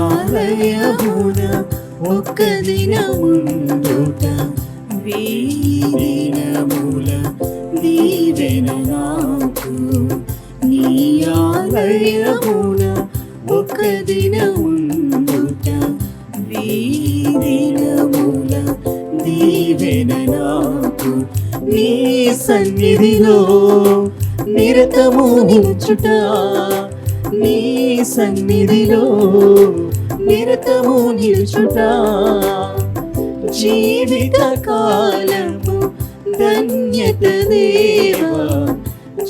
ఆలయమున ఒక్క దినముండుట దినముల దీవెన నాకు. నీ ఆలయమున ఒక్క దినముండుట దినముల దీవెన నాకు. నీ సన్నిధిలో నిరతము నిలుచుట, నీ సన్నిధిలో నిరతము నిలుచుట జీవిత కాలము ధన్యత దేవా,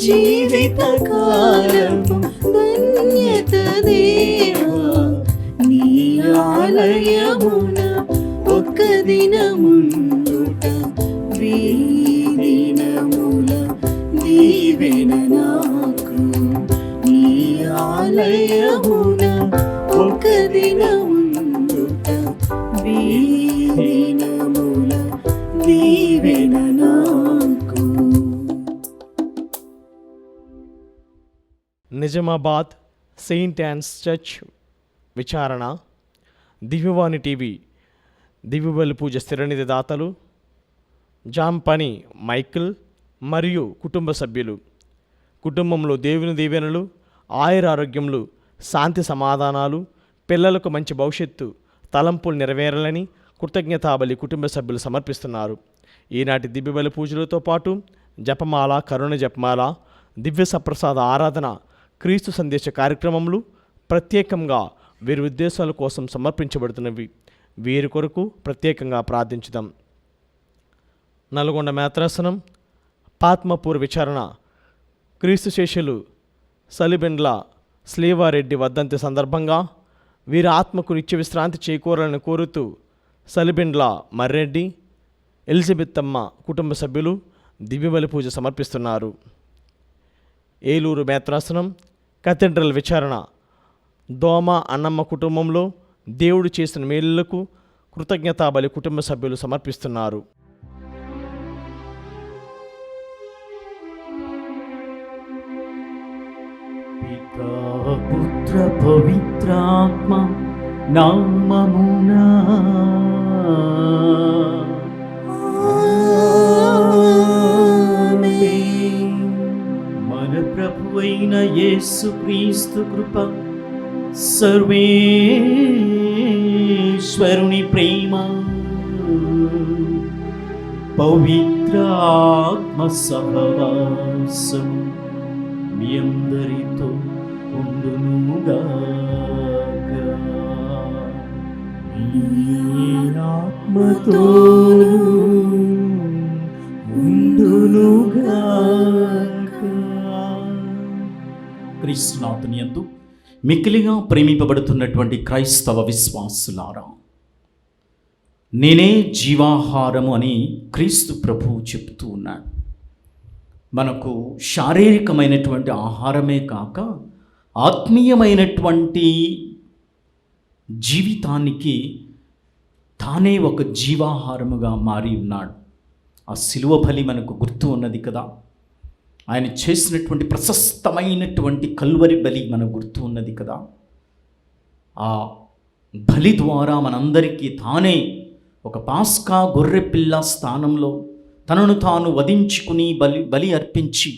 జీవిత కాలము ధన్యత దేవా. నీ ఆలయమున ఒక్క దినముండుట దినముల దీవెన నాకు. నీ ఆలయమున ఒక్క దినముండుట దినముల దీవెన నాకు. నిజామాబాద్ సెయింట్ యాన్స్ చర్చ్ విచారణ, దివ్యవాణి టీవీ దివ్యబలి పూజ స్థిరనిధి దాతలు జాంపని మైకిల్ మరియు కుటుంబ సభ్యులు. కుటుంబంలో దేవుని దీవెనలు, ఆయురారోగ్యములు, శాంతి సమాధానాలు, పిల్లలకు మంచి భవిష్యత్తు తలంపులు నెరవేరాలని కృతజ్ఞతాబలి కుటుంబ సభ్యులు సమర్పిస్తున్నారు. ఈనాటి దివ్యబలి పూజలతో పాటు జపమాల, కరుణ జపమాల, దివ్య సప్రసాద ఆరాధన, క్రీస్తు సందేశ కార్యక్రమములు ప్రత్యేకంగా వీరి ఉద్దేశాల కోసం సమర్పించబడుతున్నవి. వీరి కొరకు ప్రత్యేకంగా ప్రార్థించుదాం. నల్గొండ మేత్రాసనం పాత్మపూర్ విచారణ క్రీస్తు శేషులు సలిబెండ్ల శ్రీవారెడ్డి వర్ధంతి సందర్భంగా వీరి ఆత్మకు నిత్య విశ్రాంతి చేకూరాలని కోరుతూ సలిబెండ్ల మర్రెడ్డి, ఎలిజబెత్తమ్మ కుటుంబ సభ్యులు దివ్యబలి పూజ సమర్పిస్తున్నారు. ఏలూరు మేత్రాసనం కథెడ్రల్ విచారణ దోమ అన్నమ్మ కుటుంబంలో దేవుడు చేసిన మేలులకు కృతజ్ఞతాబలి కుటుంబ సభ్యులు సమర్పిస్తున్నారు. పితా పుత్ర పవిత్రాత్మ నామమునా మన ప్రభువైన యేసు క్రీస్తు కృప, సర్వేశ్వరుని ప్రేమ, పవిత్రాత్మ సహవాసం మీ అందరితో ఉండునుగాక. మీ ఆత్మతోను ఉండునుగాక. క్రీస్తునాథుని యందు మిక్కిలిగా ప్రేమింపబడుతున్నటువంటి క్రైస్తవ విశ్వాసులారా, నేనే జీవాహారము అని క్రీస్తు ప్రభువు చెప్తూ ఉన్నాడు. మనకు శారీరకమైనటువంటి ఆహారమే కాక ఆత్మీయమైనటువంటి జీవితానికి తానే ఒక జీవాహారముగా మారి ఉన్నాడు. ఆ శిలువ బలి మనకు గుర్తు ఉన్నది కదా. ఆయన చేసినటువంటి ప్రశస్తమైనటువంటి కల్వరి బలి మనకు గుర్తు ఉన్నది కదా. ఆ బలి ద్వారా మనందరికీ తానే ఒక పాస్కా గొర్రెపిల్ల స్థానంలో తనను తాను వధించుకుని బలి అర్పించి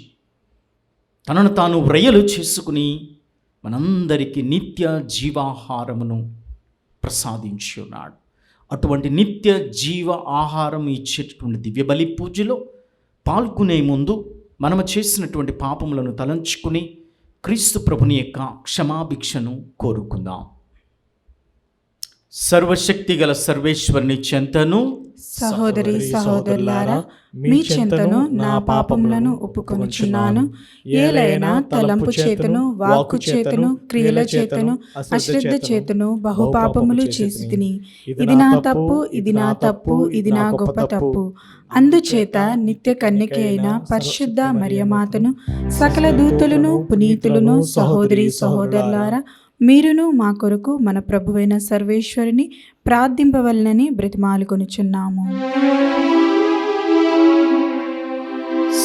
తనను తాను వ్రయలు చేసుకుని మనందరికీ నిత్య జీవాహారమును ప్రసాదించి ఉన్నాడు. అటువంటి నిత్య జీవ ఆహారం ఇచ్చేటటువంటి దివ్య బలి పూజలో పాల్గొనే ముందు మనము చేసినటువంటి పాపములను తలంచుకుని క్రీస్తు ప్రభుని యొక్క క్షమాభిక్షను కోరుకుందాం. సర్వశక్తి గల సర్వేశ్వరుని చెంతను, సహోదరి సహోదరులారా, మీ చెంతను నా పాపములను ఒప్పుకొనుచున్నాను. ఏలైనా తలంపు చేతను, వాక్కు చేతను, క్రియల చేతను, అశ్రద్ధ చేతను బహుపాపములు చేసి తిని, ఇది నా తప్పు, ఇది నా తప్పు, ఇది నా గొప్ప తప్పు. అందుచేత నిత్య కన్యక అయిన పరిశుద్ధ మరియమాతను, సకల దూతలను, పునీతులను, సహోదరి సహోదరులారా, మీరును మా కొరకు మన ప్రభువైన సర్వేశ్వరుని ప్రార్థింపవలనని బ్రతిమాలుకొనుచున్నాము.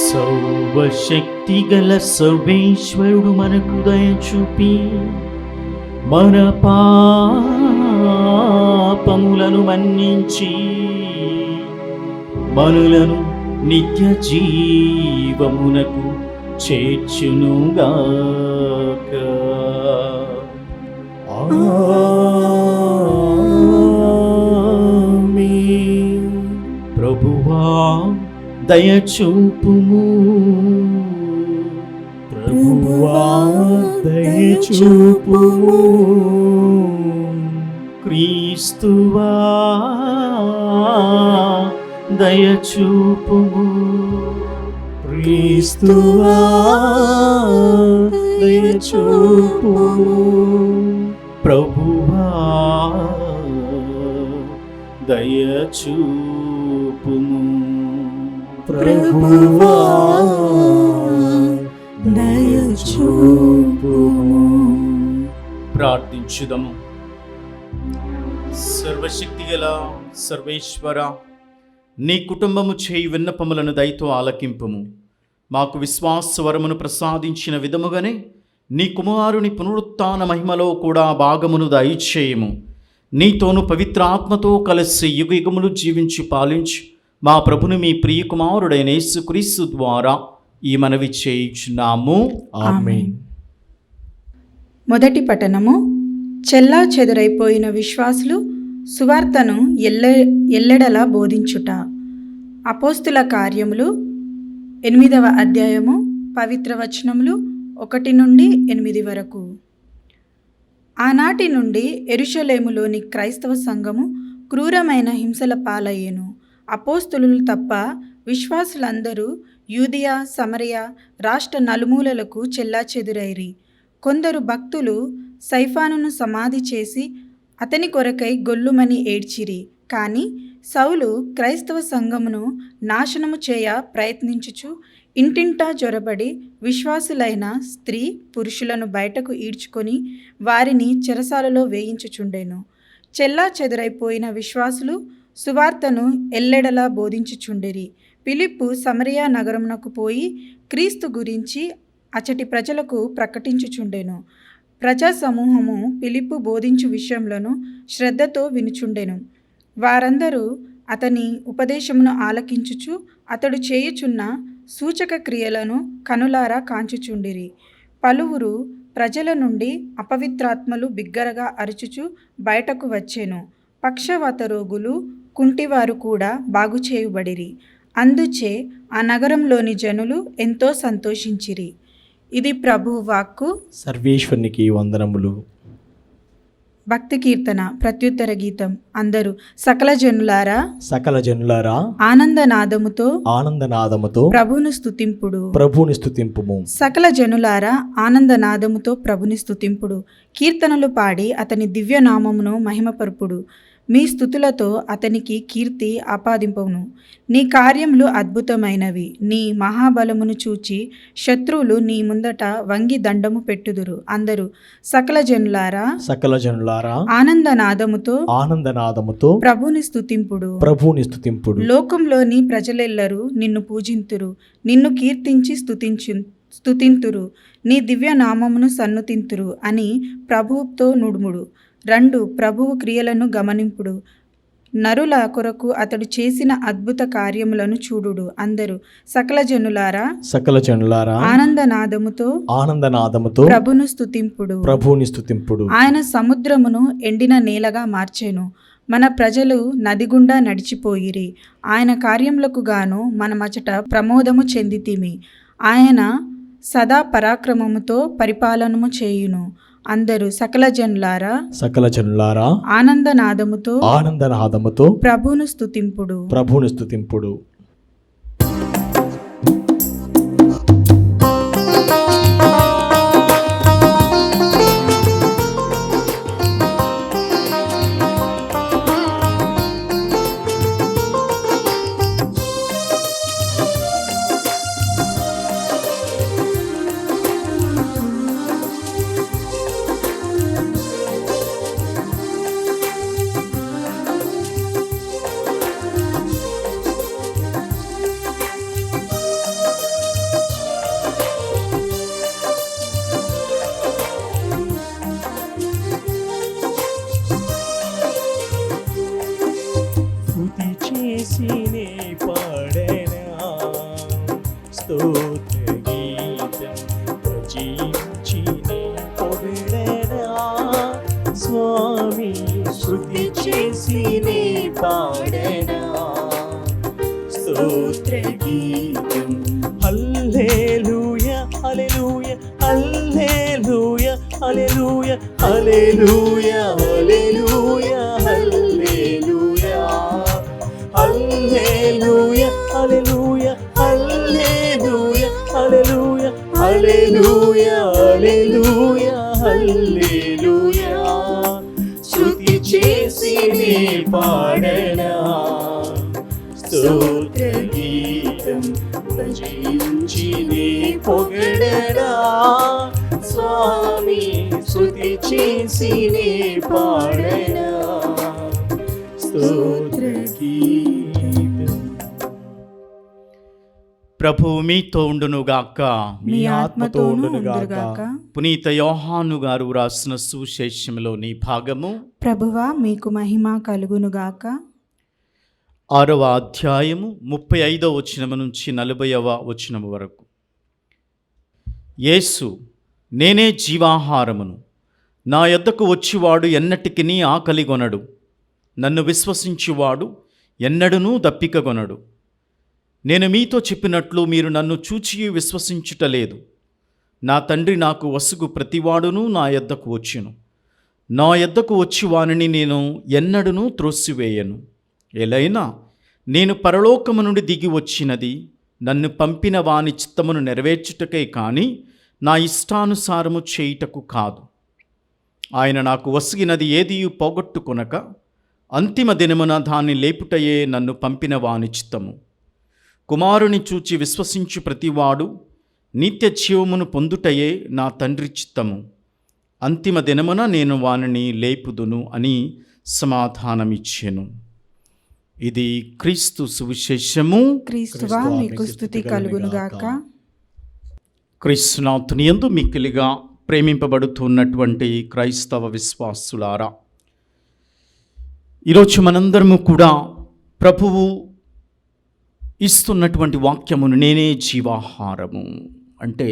సర్వశక్తి గల సర్వేశ్వరుడు మనకు దయ చూపి మన పాపములను మన్నించి మనులను నిత్య జీవమునకు చేర్చునుగాక. ఆమేన్. ప్రభువా దయచూపుము, ప్రభువా దయచూపుము. క్రీస్తువా దయచూపుము, క్రీస్తువా దయచూపుము. ప్రభువా దయచూపుము. ప్రభువా దయచూపుము. ప్రార్థించుదము. సర్వశక్తిగల సర్వేశ్వర, నీ కుటుంబము చేయి విన్నపములను దయతో ఆలకింపుము. మాకు విశ్వాసవరమును ప్రసాదించిన విధముగానే నీ కుమారుని పునరుత్థాన మహిమలో కూడా భాగమును దయచేయము. నీతోను పవిత్రాత్మతో కలిసి యుగయుగములు జీవించి పాలించి మా ప్రభుని మీ ప్రియ కుమారుడైన యేసుక్రీస్తు ద్వారా ఈ మనవి చేయుచున్నాము. ఆమేన్. మొదటి పఠనము. చెల్లా చెదరైపోయిన విశ్వాసులు సువార్తను ఎల్లెడలా బోధించుట. అపోస్తుల కార్యములు 8వ అధ్యాయము పవిత్ర వచనములు 1 నుండి 8 వరకు. ఆనాటి నుండి యెరూషలేములోని క్రైస్తవ సంఘము క్రూరమైన హింసల పాలయ్యెను. అపోస్తులు తప్ప విశ్వాసులందరూ యూదియా సమరయ రాష్ట్ర నలుమూలలకు చెల్లాచెదురైరి. కొందరు భక్తులు సైఫానును సమాధి చేసి అతని కొరకై గొల్లుమని ఏడ్చిరి. కానీ సౌలు క్రైస్తవ సంఘమును నాశనము చేయ ప్రయత్నించుచు ఇంటింటా జొరబడి విశ్వాసులైన స్త్రీ పురుషులను బయటకు ఈడ్చుకొని వారిని చెరసాలలో వేయించుచుండెను. చెల్లా చెదరైపోయిన విశ్వాసులు సువార్తను ఎల్లెడలా బోధించుచుండిరి. ఫిలిప్పు సమరియా నగరమునకు పోయి క్రీస్తు గురించి అచటి ప్రజలకు ప్రకటించుచుండెను. ప్రజా సమూహము ఫిలిప్పు బోధించు విషయములను శ్రద్ధతో వినుచుండెను. వారందరూ అతని ఉపదేశమును ఆలకించుచు అతడు చేయుచున్న సూచక క్రియలను కనులారా కాంచుచుండిరి. పలువురు ప్రజల నుండి అపవిత్రాత్మలు బిగ్గరగా అరుచుచు బయటకు వచ్చెను. పక్షవాత రోగులు కుంటివారు కూడా బాగుచేయుబడిరి. అందుచే ఆ నగరంలోని జనులు ఎంతో సంతోషించిరి. ఇది ప్రభువు వాక్కు. సర్వేశ్వరునికి వందనములు. భక్తి కీర్తన ప్రత్యుత్తర గీతం. అందరూ సకల జనులారా సకల జనులారా ఆనందనాదముతో ఆనందనాదముతో ప్రభువును స్తుతింపుడు. ప్రభువుని స్తుతింపుము. సకల జనులారా ఆనందనాదముతో ప్రభుని స్తుతింపుడు. కీర్తనలు పాడి అతని దివ్యనామమును మహిమపరుపుడు. మీ స్తుతులతో అతనికి కీర్తి ఆపాదింపవును. నీ కార్యములు అద్భుతమైనవి. నీ మహాబలమును చూచి శత్రువులు నీ ముందట వంగి దండము పెట్టుదురు. అందరూ సకల జనులారా సకల జనులారా ఆనందనాదముతో ఆనందనాదముతో ప్రభుని స్తుతింపుడు. ప్రభువుని స్తుతింపుడు. లోకంలోని ప్రజలెల్లరూ నిన్ను పూజింతురు. నిన్ను కీర్తించి స్తుతింతురు. నీ దివ్య నామమును సన్నుతింతురు అని ప్రభువుతో నుడుముడు. రెండు ప్రభువు క్రియలను గమనింపుడు. నరుల కొరకు అతడు చేసిన అద్భుత కార్యములను చూడుడు. అందరూ సకల జనులారా సకల జనులారా ఆనందనాదముతో ఆనందనాదముతో ప్రభును స్తుతింపుడు. ప్రభువుని స్తుతింపుడు. ఆయన సముద్రమును ఎండిన నేలగా మార్చెను. మన ప్రజలు నది గుండా నడిచిపోయిరి. ఆయన కార్యములకు గాను మనమచట ప్రమోదము చెందితిమి. ఆయన సదా పరాక్రమముతో పరిపాలనము చేయును. అందరూ సకల జనులారా సకల జనులారా ఆనందనాదముతో ఆనందనాదముతో ప్రభువును స్తుతింపుడు. ప్రభువుని స్తుతింపుడు. పొగడనా స్వామి శృతి చేసి నే పాడనా స్తోత్ర గీతం హల్లెలూయా హల్లెలూయా హల్లెలూయా హల్లెలూయా హల్లెలూయా హల్లెలూయా హల్లెలూయా హల్లెలూయా హల్లెలూయా హల్లెలూయా హల్లెలూయా హల్లెలూయా హల్లెలూయా హల్లెలూయా స్తుతి చేసి నే పాడనా స్తోత్ర గీతం భజించి నే పొగడనా స్వామి స్తుతి చేసి నే పాడనా స్తోత్ర గీతం. ప్రభువు మీతో ఉండునుగాక. మీ ఆత్మతోనూ ఉండుగాక. పునీత యోహాను గారు రాసిన సువిశేషంలోని భాగము ప్రభువా మీకు మహిమ కలుగునుగాక. 6వ అధ్యాయము 35వ వచనము నుంచి 40వ వచనము వరకు. యేసు, నేనే జీవాహారమును, నా యొద్దకు వచ్చివాడు ఎన్నటికినీ ఆకలిగొనడు, నన్ను విశ్వసించువాడు ఎన్నడూనూ దప్పికగొనడు. నేను మీతో చెప్పినట్లు మీరు నన్ను చూచి విశ్వసించుటలేదు. నా తండ్రి నాకు వసుగు ప్రతివాడును నా యొద్దకు వచ్చును. నా యొద్దకు వచ్చి వానిని నేను ఎన్నడూనూ త్రోసివేయను. ఎలైనా నేను పరలోకము నుండి దిగి వచ్చినది నన్ను పంపిన వాని చిత్తమును నెరవేర్చుటకే కానీ నా ఇష్టానుసారము చేయుటకు కాదు. ఆయన నాకు వసిగినది ఏదియు పోగొట్టుకొనక అంతిమ దినమున దాన్ని లేపుటయే నన్ను పంపిన వాని చిత్తము. కుమారుని చూచి విశ్వసించు ప్రతివాడు నిత్య జీవమును పొందుటయే నా తండ్రి చిత్తము. అంతిమ దినమున నేను వానిని లేపుదును అని సమాధానమిచ్చెను. ఇది క్రీస్తు సువిశేషము. క్రీస్తువా మీకు స్తుతి కలుగునుగాక. క్రీస్తునాథుని యందు మిక్కిలిగా ప్రేమింపబడుతున్నటువంటి క్రైస్తవ విశ్వాసులారా, ఈరోజు మనందరము కూడా ప్రభువు ఇస్తున్నటువంటి వాక్యమును నేనే జీవాహారము అంటే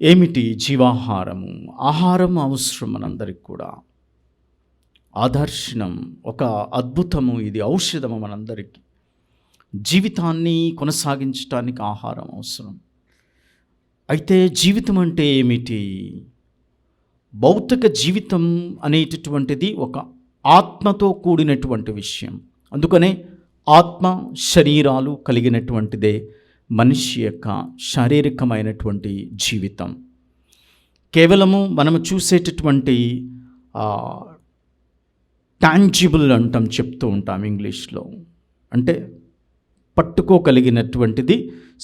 ఏమిటి? జీవాహారము, ఆహారం అవసరం మనందరికి కూడా. ఆదర్శనం, ఒక అద్భుతము, ఇది ఔషధము మనందరికీ. జీవితాన్ని కొనసాగించడానికి ఆహారం అవసరం. అయితే జీవితం అంటే ఏమిటి? భౌతిక జీవితం అనేటటువంటిది ఒక ఆత్మతో కూడినటువంటి విషయం. అందుకనే ఆత్మ శరీరాలు కలిగినటువంటిదే మనిషి యొక్క శారీరకమైనటువంటి జీవితం. కేవలము మనము చూసేటటువంటి టాంజిబుల్ అంటాం, చెప్తూ ఉంటాం ఇంగ్లీష్లో. అంటే పట్టుకోగలిగినటువంటిది,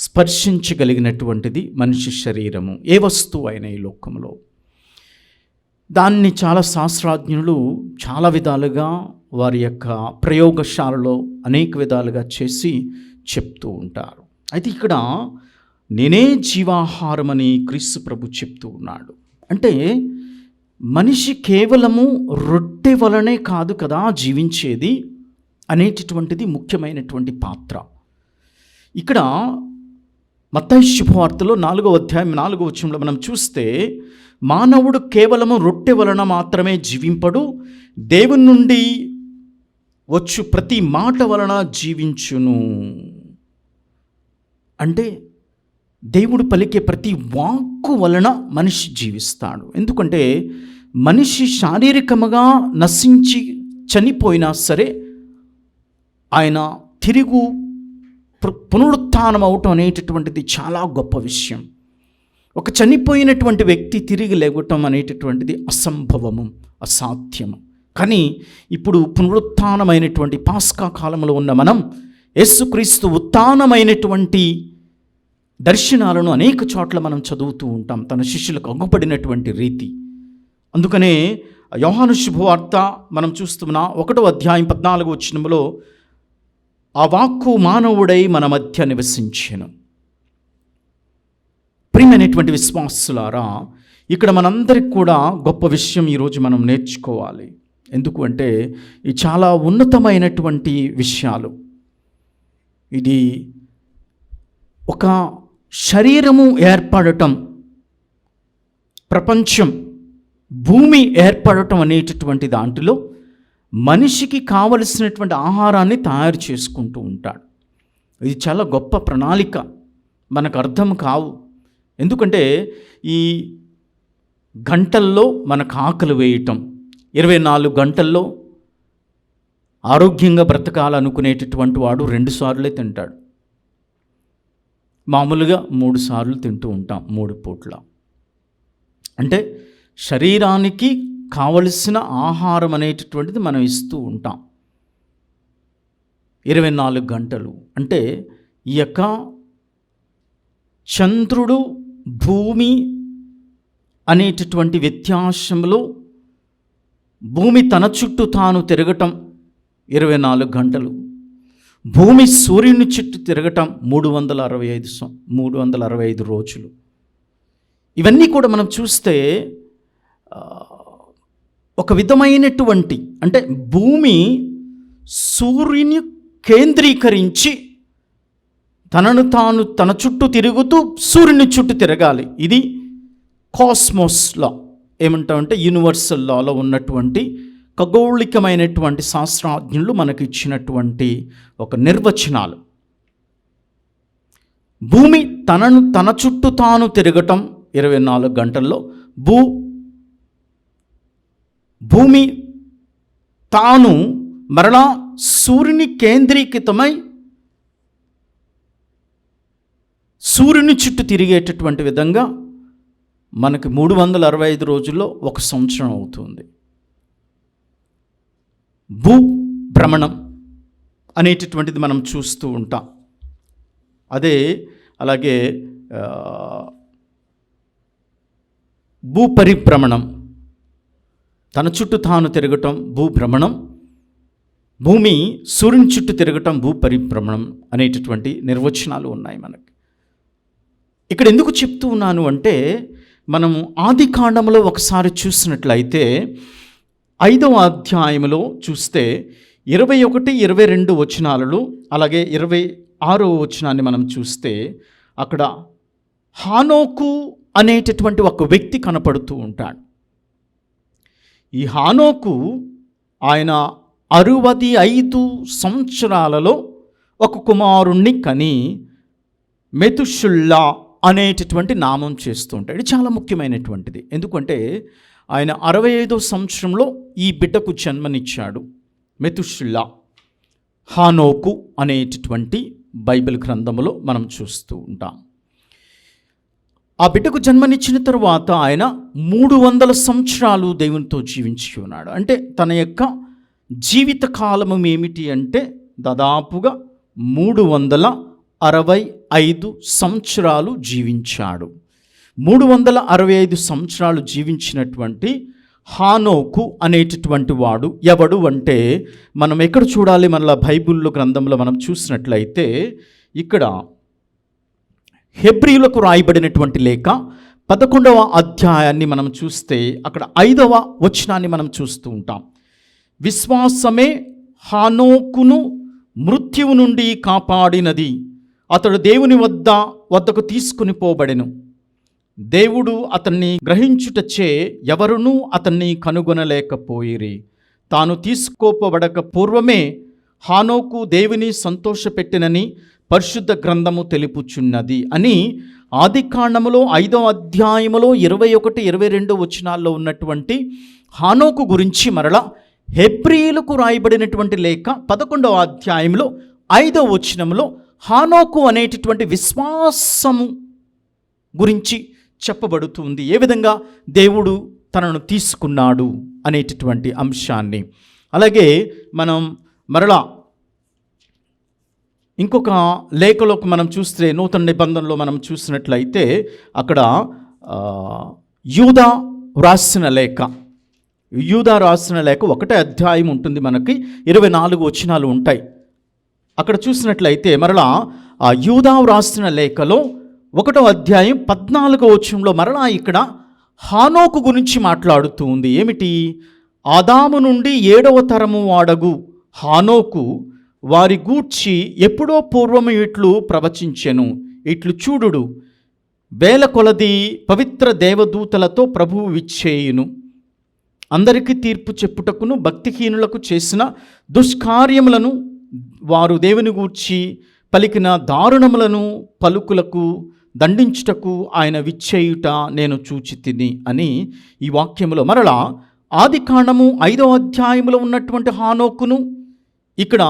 స్పర్శించగలిగినటువంటిది మనిషి శరీరము, ఏ వస్తువు అయినా ఈ లోకంలో. దాన్ని చాలా శాస్త్రజ్ఞులు చాలా విధాలుగా వారి యొక్క ప్రయోగశాలలో అనేక విధాలుగా చేసి చెప్తూ ఉంటారు. అయితే ఇక్కడ నేనే జీవాహారమని క్రీస్తు ప్రభు చెప్తూ ఉన్నాడు. అంటే మనిషి కేవలము రొట్టె వలనే కాదు కదా జీవించేది అనేటటువంటిది ముఖ్యమైనటువంటి పాత్ర. ఇక్కడ మత్తయి శుభవార్తలో 4వ అధ్యాయం 4వ వచనంలో మనం చూస్తే, మానవుడు కేవలము రొట్టె వలన మాత్రమే జీవింపడు, దేవుని నుండి వచ్చు ప్రతి మాట వలన జీవించును. అంటే దేవుడు పలికే ప్రతి వాక్కు వలన మనిషి జీవిస్తాడు. ఎందుకంటే మనిషి శారీరకముగా నశించి చనిపోయినా సరే ఆయన తిరుగు పునరుత్థానం అవటం అనేటటువంటిది చాలా గొప్ప విషయం. ఒక చనిపోయినటువంటి వ్యక్తి తిరిగి లేవటం అనేటటువంటిది అసంభవము, అసాధ్యము. కానీ ఇప్పుడు పునరుత్థానమైనటువంటి పాస్కా కాలంలో ఉన్న మనం యేసుక్రీస్తు ఉత్థానమైనటువంటి దర్శనాలను అనేక చోట్ల మనం చదువుతూ ఉంటాం, తన శిష్యులకు అగ్గుపడినటువంటి రీతి. అందుకనే యోహాను శుభవార్త మనం చూస్తున్నా 1వ అధ్యాయం 14వ వచనంలో, ఆ వాక్కు మానవుడై మన మధ్య నివసించెను. ప్రియమైనటువంటి విశ్వాసులారా, ఇక్కడ మనందరికి కూడా గొప్ప విషయం ఈరోజు మనం నేర్చుకోవాలి. ఎందుకు అంటే ఇది చాలా ఉన్నతమైనటువంటి విషయాలు. ఇది ఒక శరీరము ఏర్పడటం, ప్రపంచం భూమి ఏర్పడటం అనేటటువంటి దాంట్లో మనిషికి కావలసినటువంటి ఆహారాన్ని తయారు చేసుకుంటూ ఉంటాడు. ఇది చాలా గొప్ప ప్రణాళిక, మనకు అర్థం కావు. ఎందుకంటే ఈ గంటల్లో మనకు ఆకలి వేయటం, 24 గంటల్లో ఆరోగ్యంగా బ్రతకాలనుకునేటటువంటి వాడు 2 సార్లే తింటాడు. మామూలుగా 3 సార్లు తింటూ ఉంటాం 3 పూట్ల. అంటే శరీరానికి కావలసిన ఆహారం అనేటటువంటిది మనం ఇస్తూ ఉంటాం 24 గంటలు. అంటే ఈ యొక్క చంద్రుడు భూమి అనేటటువంటి వ్యత్యాసంలో భూమి తన చుట్టూ తాను తిరగటం 24 గంటలు, భూమి సూర్యుని చుట్టూ తిరగటం 365 రోజులు. ఇవన్నీ కూడా మనం చూస్తే ఒక విధమైనటువంటి, అంటే భూమి సూర్యుని కేంద్రీకరించి తనను తాను తన చుట్టూ తిరుగుతూ సూర్యుని చుట్టూ తిరగాలి. ఇది కాస్మోస్ లా, ఏమంటామంటే యూనివర్సల్ లాలో ఉన్నటువంటి ఖగోళికమైనటువంటి శాస్త్రజ్ఞులు మనకు ఇచ్చినటువంటి ఒక నిర్వచనాలు. భూమి తన చుట్టూ తాను తిరగటం 24 గంటల్లో, భూమి తాను మరలా సూర్యుని కేంద్రీకృతమై సూర్యుని చుట్టూ తిరిగేటటువంటి విధంగా మనకి 365 రోజుల్లో 1 సంవత్సరం అవుతుంది. భూ భ్రమణం అనేటటువంటిది మనం చూస్తూ ఉంటాం. అలాగే భూపరిభ్రమణం, తన చుట్టూ తాను తిరగటం భూభ్రమణం, భూమి సూర్యుని చుట్టూ తిరగటం భూపరిభ్రమణం అనేటటువంటి నిర్వచనాలు ఉన్నాయి మనకి. ఇక్కడ ఎందుకు చెప్తూ ఉన్నాను అంటే, మనము ఆది కాండంలో ఒకసారి చూసినట్లయితే 5వ అధ్యాయంలో చూస్తే 21, 22 వచనాలలో, అలాగే 26వ వచనాన్ని మనం చూస్తే అక్కడ హానోకు అనేటటువంటి ఒక వ్యక్తి కనపడుతూ ఉంటాడు. ఈ హానోకు ఆయన 65 సంవత్సరాలలో ఒక కుమారుణ్ణి కని మెతుషుల్లా అనేటటువంటి నామం చేస్తూ ఉంటాడు. ఇది చాలా ముఖ్యమైనటువంటిది. ఎందుకంటే ఆయన 65వ సంవత్సరంలో ఈ బిడ్డకు జన్మనిచ్చాడు, మెతుషుల్లా. హానోకు అనేటటువంటి బైబిల్ గ్రంథములో మనం చూస్తూ ఉంటాం. ఆ బిడ్డకు జన్మనిచ్చిన తరువాత ఆయన 300 సంవత్సరాలు దేవునితో జీవించి ఉన్నాడు. అంటే తన యొక్క జీవిత కాలము ఏమిటి అంటే దాదాపుగా 365 సంవత్సరాలు జీవించాడు. 365 సంవత్సరాలు జీవించినటువంటి హానోకు అనేటటువంటి వాడు ఎవడు అంటే, మనం ఎక్కడ చూడాలి, మన బైబిల్లో గ్రంథంలో మనం చూసినట్లయితే ఇక్కడ హెబ్రీయులకు రాయబడినటువంటి లేఖ 11వ అధ్యాయాన్ని మనం చూస్తే అక్కడ 5వ వచనాన్ని మనం చూస్తూ ఉంటాం. విశ్వాసమే హానోకును మృత్యువు నుండి కాపాడినది, అతడు దేవుని వద్దకు తీసుకుని పోబడెను. దేవుడు అతన్ని గ్రహించుటచే ఎవరునూ అతన్ని కనుగొనలేకపోయిరి. తాను తీసుకోపబడక పూర్వమే హానోకు దేవుని సంతోషపెట్టినని పరిశుద్ధ గ్రంథము తెలుపుచున్నది అని ఆది కాండములో 5వ అధ్యాయములో 21, 22 వచనాల్లో ఉన్నటువంటి హానోకు గురించి మరలా హెబ్రీయులకు రాయబడినటువంటి లేఖ 11వ అధ్యాయంలో 5వ వచనంలో హానోకు అనేటటువంటి విశ్వాసము గురించి చెప్పబడుతుంది. ఏ విధంగా దేవుడు తనను తీసుకున్నాడు అనేటటువంటి అంశాన్ని. అలాగే మనం మరలా ఇంకొక లేఖలోకి మనం చూస్తే నూతన నిబంధనలో మనం చూసినట్లయితే అక్కడ యూదా రాసిన లేఖ 1వ అధ్యాయం ఉంటుంది, మనకి 24 వచనాలు ఉంటాయి. అక్కడ చూసినట్లయితే మరలా ఆ యూదా రాసిన లేఖలో 1వ అధ్యాయం 14వ వచనంలో మరలా ఇక్కడ హానోకు గురించి మాట్లాడుతూ ఉంది. ఏమిటి? ఆదాము నుండి 7వ తరము వాడగు హానోకు వారి గూర్చి ఎప్పుడో పూర్వము ఇట్లు ప్రవచించెను. ఇట్లు చూడుడు, వేల కొలది పవిత్ర దేవదూతలతో ప్రభువు విచ్చేయును. అందరికీ తీర్పు చెప్పుటకును భక్తిహీనులకు చేసిన దుష్కార్యములను వారు దేవుని గూర్చి పలికిన దారుణములను పలుకులకు దండించుటకు ఆయన విచ్చేయుట నేను చూచి తిని అని ఈ వాక్యములో మరలా ఆదికాండము 5వ అధ్యాయములో ఉన్నటువంటి హానోకును ఇక్కడ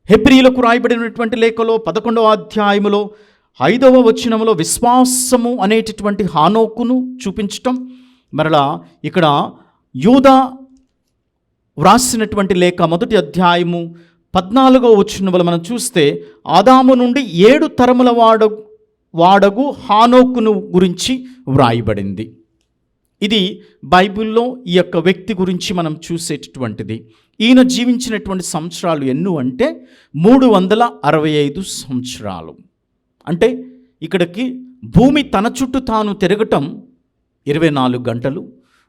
హెబ్రీలకు రాయబడినటువంటి లేఖలో 11వ అధ్యాయములో 5వ వచనములో విశ్వాసము అనేటటువంటి హానోకును చూపించటం, మరలా ఇక్కడ యూదా వ్రాసినటువంటి లేఖ 1వ అధ్యాయము 14వ వచనములో మనం చూస్తే ఆదాము నుండి 7 తరముల వాడగు హానోకును గురించి వ్రాయబడింది. ఇది బైబిల్లో ఈ యొక్క వ్యక్తి గురించి మనం చూసేటటువంటిది. ఈయన జీవించినటువంటి సంవత్సరాలు ఎన్ని అంటే 365 సంవత్సరాలు. అంటే ఇక్కడికి భూమి తన చుట్టూ తాను తిరగటం 24 గంటలు,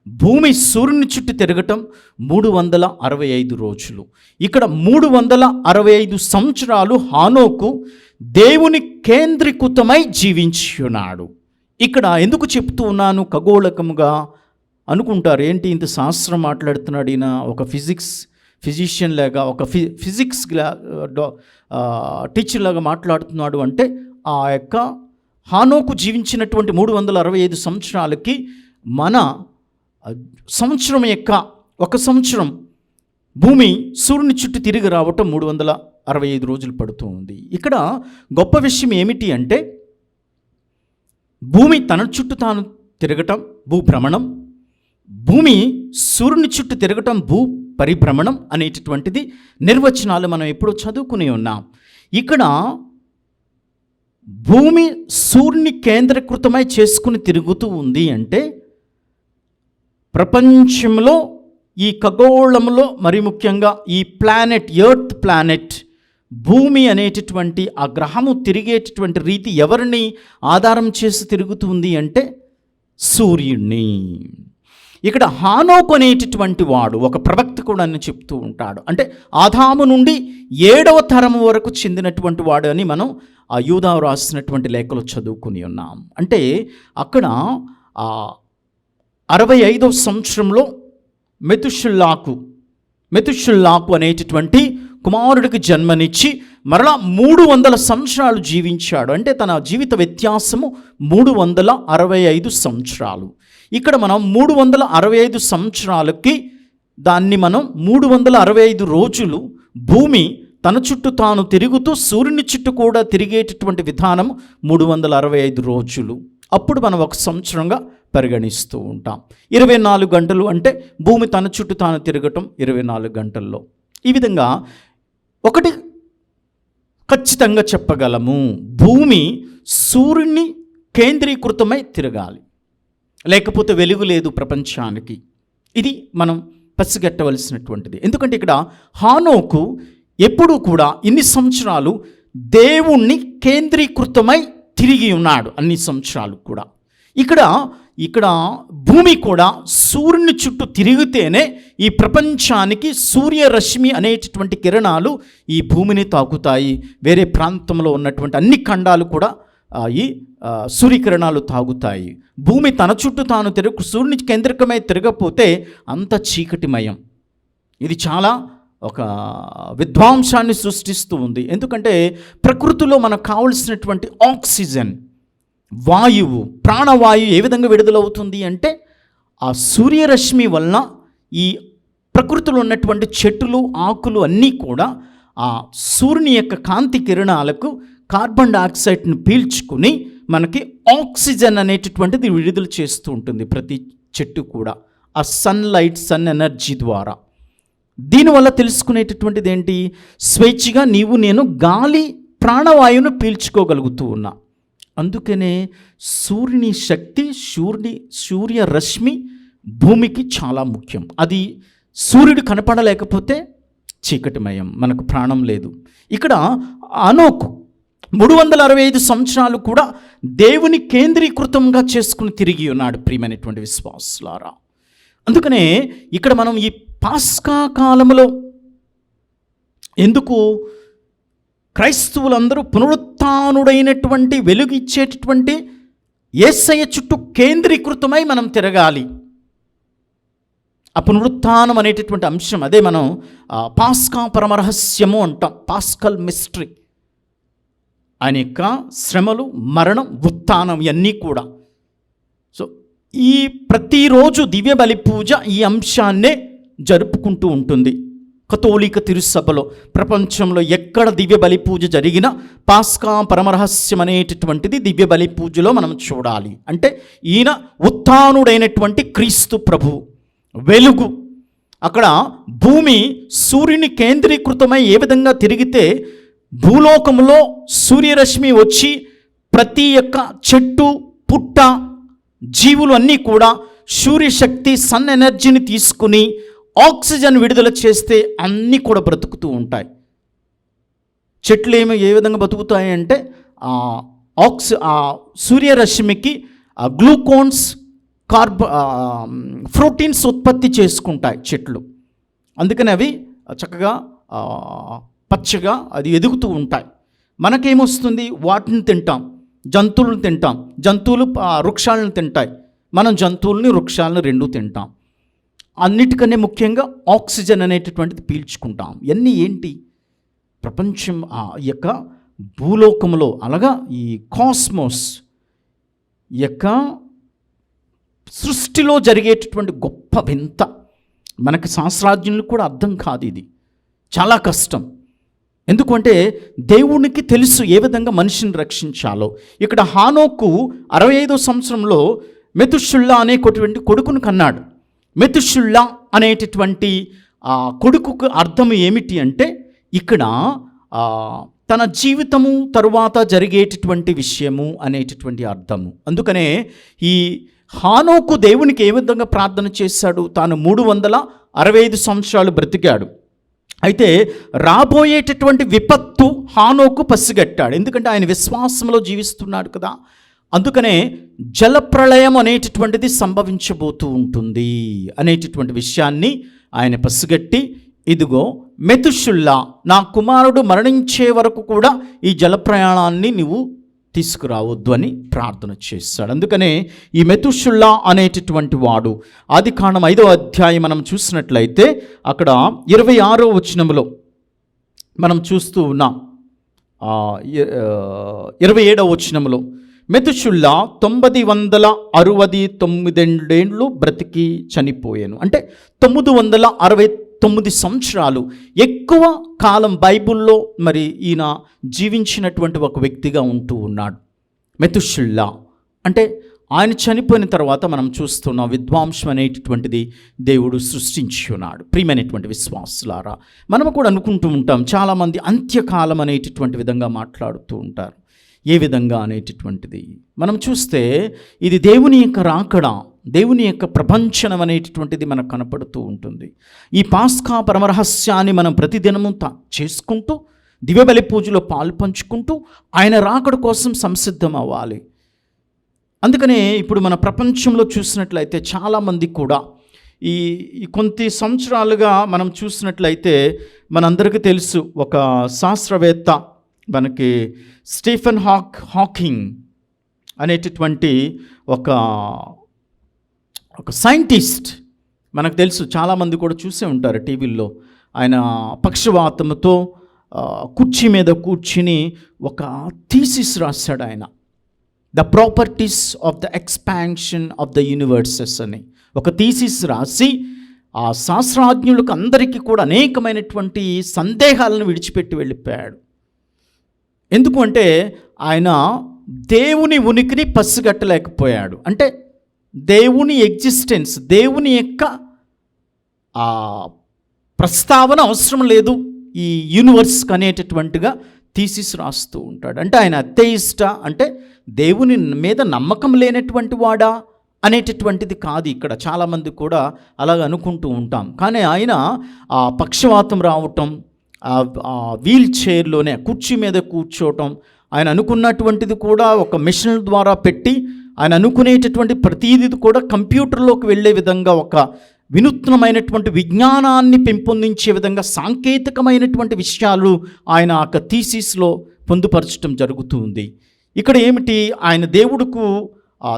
భూమి సూర్యుని చుట్టూ తిరగటం 365 రోజులు. ఇక్కడ 365 సంవత్సరాలు హానోకు దేవుని కేంద్రీకృతమై జీవించి ఉన్నాడు. ఇక్కడ ఎందుకు చెప్తూ ఉన్నాను ఖగోళకముగా అనుకుంటారు, ఏంటి ఇంత శాస్త్రం మాట్లాడుతున్నాడు ఈయన, ఒక ఫిజిషియన్ లాగా, ఒక ఫిజిక్స్ టీచర్ లాగా మాట్లాడుతున్నాడు అంటే ఆ యొక్క హానోకు జీవించినటువంటి 365 సంవత్సరాలకి మన సంవత్సరం యొక్క ఒక సంవత్సరం భూమి సూర్యుని చుట్టూ తిరిగి రావటం 365 రోజులు పడుతూ ఉంది. ఇక్కడ గొప్ప విషయం ఏమిటి అంటే భూమి తన చుట్టూ తాను తిరగటం భూభ్రమణం, భూమి సూర్యుని చుట్టూ తిరగటం భూ పరిభ్రమణం అనేటటువంటిది నిర్వచనాలు మనం ఎప్పుడో చదువుకుని ఉన్నాం. ఇక్కడ భూమి సూర్యుని కేంద్రీకృతమై చేసుకుని తిరుగుతూ ఉంది అంటే ప్రపంచంలో ఈ ఖగోళంలో మరి ముఖ్యంగా ఈ ప్లానెట్ ఎర్త్ ప్లానెట్ భూమి అనేటటువంటి ఆ గ్రహము తిరిగేటటువంటి రీతి ఎవరిని ఆధారం చేసి తిరుగుతుంది అంటే సూర్యుడిని. ఇక్కడ హానోకు అనేటటువంటి వాడు ఒక ప్రవక్తకుడు అని చెప్తూ ఉంటాడు. అంటే ఆదాము నుండి 7వ తరము వరకు చెందినటువంటి వాడు అని మనం ఆ యూదా రాసినటువంటి లేఖలో చదువుకుని ఉన్నాం. అంటే అక్కడ 65వ సంవత్సరంలో మెతుషుల్లాకు అనేటటువంటి కుమారుడికి జన్మనిచ్చి మరలా 300 సంవత్సరాలు జీవించాడు. అంటే తన జీవిత వ్యత్యాసము 365 సంవత్సరాలు. ఇక్కడ మనం 365 సంవత్సరాలకి దాన్ని మనం 365 రోజులు భూమి తన చుట్టూ తాను తిరుగుతూ సూర్యుని చుట్టూ కూడా తిరిగేటటువంటి విధానం 365 రోజులు. అప్పుడు మనం ఒక సంవత్సరంగా పరిగణిస్తూ ఉంటాం. 24 గంటలు అంటే భూమి తన చుట్టూ తాను తిరగటం 24 గంటల్లో. ఈ విధంగా ఒకటి ఖచ్చితంగా చెప్పగలము, భూమి సూర్యుని కేంద్రీకృతమై తిరగాలి, లేకపోతే వెలుగు లేదు ప్రపంచానికి. ఇది మనం పసిగట్టవలసినటువంటిది. ఎందుకంటే ఇక్కడ హానోకు ఎప్పుడూ కూడా ఇన్ని సంవత్సరాలు దేవుణ్ణి కేంద్రీకృతమై తిరిగి ఉన్నాడు. అన్ని సంవత్సరాలు కూడా ఇక్కడ భూమి కూడా సూర్యుని చుట్టూ తిరిగితేనే ఈ ప్రపంచానికి సూర్యరశ్మి అనేటటువంటి కిరణాలు ఈ భూమిని తాకుతాయి. వేరే ప్రాంతంలో ఉన్నటువంటి అన్ని ఖండాలు కూడా ఈ సూర్యకిరణాలు తాగుతాయి. భూమి తన చుట్టూ తాను సూర్యుని కేంద్రకమై తిరగకపోతే అంత చీకటిమయం. ఇది చాలా ఒక విధ్వంసాన్ని సృష్టిస్తూ ఉంది. ఎందుకంటే ప్రకృతిలో మనకు కావలసినటువంటి ఆక్సిజన్, వాయువు, ప్రాణవాయువు ఏ విధంగా విడుదలవుతుంది అంటే ఆ సూర్యరశ్మి వలన ఈ ప్రకృతిలో ఉన్నటువంటి చెట్లు, ఆకులు అన్నీ కూడా ఆ సూర్యుని యొక్క కాంతి కిరణాలకు కార్బన్ డైఆక్సైడ్ని పీల్చుకుని మనకి ఆక్సిజన్ అనేటటువంటిది విడుదల చేస్తూ ఉంటుంది ప్రతి చెట్టు కూడా ఆ సన్ ఎనర్జీ ద్వారా. దీనివల్ల తెలుసుకునేటటువంటిది ఏంటి, స్వేచ్ఛగా నీవు నేను గాలి ప్రాణవాయువును పీల్చుకోగలుగుతూ ఉన్నా. అందుకనే సూర్యుని శక్తి, సూర్యరశ్మి భూమికి చాలా ముఖ్యం. అది సూర్యుడు కనపడలేకపోతే చీకటిమయం, మనకు ప్రాణం లేదు. ఇక్కడ హానోకు 365 సంవత్సరాలు కూడా దేవుని కేంద్రీకృతంగా చేసుకుని తిరిగి ఉన్నాడు. ప్రియమైనటువంటి విశ్వాసులారా, అందుకనే ఇక్కడ మనం ఈ పాస్కా కాలంలో ఎందుకు క్రైస్తవులందరూ పునరుత్థానుడైనటువంటి వెలుగిచ్చేటటువంటి యేసయ్య చుట్టూ కేంద్రీకృతమై మనం తిరగాలి. ఆ పునరుత్థానం అనేటటువంటి అంశం, అదే మనం పాస్కా పరమరహస్యము అంటాం, పాస్కల్ మిస్టరీ. ఆయన యొక్క శ్రమలు, మరణం, ఉత్థానం ఇవన్నీ కూడా. సో ఈ ప్రతిరోజు దివ్య బలి పూజ ఈ అంశాన్నే జరుపుకుంటూ ఉంటుంది కథోలిక తిరుసభలో. ప్రపంచంలో ఎక్కడ దివ్య బలి పూజ జరిగినా పాస్కా పరమరహస్యం అనేటటువంటిది దివ్య బలి పూజలో మనం చూడాలి. అంటే ఈయన ఉత్థానుడైనటువంటి క్రీస్తు ప్రభువు, వెలుగు. అక్కడ భూమి సూర్యుని కేంద్రీకృతమై ఏ విధంగా తిరిగితే భూలోకంలో సూర్యరశ్మి వచ్చి ప్రతి యొక్క చెట్టు, పుట్ట, జీవులు అన్నీ కూడా సూర్యశక్తి, సన్ ఎనర్జీని తీసుకుని ఆక్సిజన్ విడుదల చేస్తే అన్నీ కూడా బ్రతుకుతూ ఉంటాయి. చెట్లు ఏ విధంగా బతుకుతాయి అంటే సూర్యరశ్మికి గ్లూకోన్స్, ప్రోటీన్స్ ఉత్పత్తి చేసుకుంటాయి చెట్లు. అందుకని అవి చక్కగా పచ్చగా అది ఎదుగుతూ ఉంటాయి. మనకేమొస్తుంది? వాటిని తింటాం, జంతువులను తింటాం. జంతువులు వృక్షాలను తింటాయి, మనం జంతువుల్ని, వృక్షాలను రెండూ తింటాం. అన్నిటికన్నా ముఖ్యంగా ఆక్సిజన్ అనేటటువంటిది పీల్చుకుంటాం. ఇవన్నీ ఏంటి? ప్రపంచం యొక్క భూలోకంలో, అలాగా ఈ కాస్మోస్ యొక్క సృష్టిలో జరిగేటటువంటి గొప్ప వింత. మనకి శాస్త్రజ్ఞులకు కూడా అర్థం కాదు, ఇది చాలా కష్టం. ఎందుకంటే దేవునికి తెలుసు ఏ విధంగా మనిషిని రక్షించాలో. ఇక్కడ హానోకు 65వ సంవత్సరంలో మెతుషుల్లా అనేటువంటి కొడుకును కన్నాడు. మెతుషుల్లా అనేటటువంటి కొడుకుకు అర్థం ఏమిటి అంటే ఇక్కడ తన జీవితము తరువాత జరిగేటటువంటి విషయము అనేటటువంటి అర్థము. అందుకనే ఈ హానోకు దేవునికి ఏ విధంగా ప్రార్థన చేశాడు? తాను 365 సంవత్సరాలు బ్రతికాడు. అయితే రాబోయేటటువంటి విపత్తు హానోకు పసిగట్టాడు, ఎందుకంటే ఆయన విశ్వాసంలో జీవిస్తున్నాడు కదా. అందుకనే జలప్రళయం అనేటటువంటిది సంభవించబోతూ ఉంటుంది అనేటటువంటి విషయాన్ని ఆయన పసిగట్టి, ఇదిగో మెతుషుల్లా, నా కుమారుడు మరణించే వరకు కూడా ఈ జలప్రయాణాన్ని నువ్వు తీసుకురావద్దు అని ప్రార్థన చేశాడు. అందుకనే ఈ మెతుషుల్లా అనేటటువంటి వాడు ఆదికాండం 5వ అధ్యాయం మనం చూసినట్లయితే అక్కడ 26వ వచనంలో మనం చూస్తూ ఉన్నాం. 27వ వచనంలో మెతుషుల్లా 969 ఏళ్ళు బ్రతికి చనిపోయాను. అంటే 969 సంవత్సరాలు ఎక్కువ కాలం బైబిల్లో మరి ఈయన జీవించినటువంటి ఒక వ్యక్తిగా ఉంటూ ఉన్నాడు మెతుషుల్లా. అంటే ఆయన చనిపోయిన తర్వాత మనం చూస్తున్నాం విద్వాంసం అనేటటువంటిది దేవుడు సృష్టించి ఉన్నాడు. ప్రియమైనటువంటి విశ్వాసులారా, మనము కూడా అనుకుంటూ ఉంటాం, చాలామంది అంత్యకాలం అనేటటువంటి విధంగా మాట్లాడుతూ ఉంటారు. ఏ విధంగా అనేటటువంటిది మనం చూస్తే ఇది దేవుని యొక్క రాకడ, దేవుని యొక్క ప్రపంచనం అనేటటువంటిది మనకు కనపడుతూ ఉంటుంది. ఈ పాస్కా పరమరహస్యాన్ని మనం ప్రతిదినము చేసుకుంటూ దివ్యబలి పూజలో పాలు పంచుకుంటూ ఆయన రాకడ కోసం సంసిద్ధం అవ్వాలి. అందుకనే ఇప్పుడు మన ప్రపంచంలో చూసినట్లయితే చాలామంది కూడా ఈ కొన్ని సంవత్సరాలుగా మనం చూసినట్లయితే మనందరికీ తెలుసు, ఒక శాస్త్రవేత్త మనకి స్టీఫెన్ హాకింగ్ అనేటటువంటి ఒక సైంటిస్ట్ మనకు తెలుసు, చాలామంది కూడా చూసే ఉంటారు టీవీల్లో. ఆయన పక్షవాతంతో కుర్చీ మీద కూర్చుని ఒక థీసిస్ రాశాడు ఆయన, the properties of the expansion of the universes అని ఒక థీసిస్ రాసి ఆ శాస్త్రజ్ఞులకు అందరికీ కూడా అనేకమైనటువంటి సందేహాలను విడిచిపెట్టి వెళ్ళిపోయాడు. ఎందుకు అంటే ఆయన దేవుని ఉనికిని పసిగట్టలేకపోయాడు. అంటే దేవుని ఎగ్జిస్టెన్స్, దేవుని యొక్క ప్రస్తావన అవసరం లేదు ఈ యూనివర్స్కి అనేటటువంటిగా థీసిస్ రాస్తూ ఉంటాడు. అంటే ఆయన అథెయిస్టా, అంటే దేవుని మీద నమ్మకం లేనటువంటి వాడా అనేటటువంటిది కాదు. ఇక్కడ చాలామంది కూడా అలాగ అనుకుంటూ ఉంటాం. కానీ ఆయన ఆ పక్షవాతం రావటం, వీల్ చైర్లోనే కుర్చీ మీద కూర్చోవటం, ఆయన అనుకున్నటువంటిది కూడా ఒక మిషన్ ద్వారా పెట్టి ఆయన అనుకునేటటువంటి ప్రతీది కూడా కంప్యూటర్లోకి వెళ్ళే విధంగా ఒక వినూత్నమైనటువంటి విజ్ఞానాన్ని పెంపొందించే విధంగా సాంకేతికమైనటువంటి విషయాలు ఆయన ఒక థీసిస్లో పొందుపరచడం జరుగుతుంది. ఇక్కడ ఏమిటి, ఆయన దేవుడుకు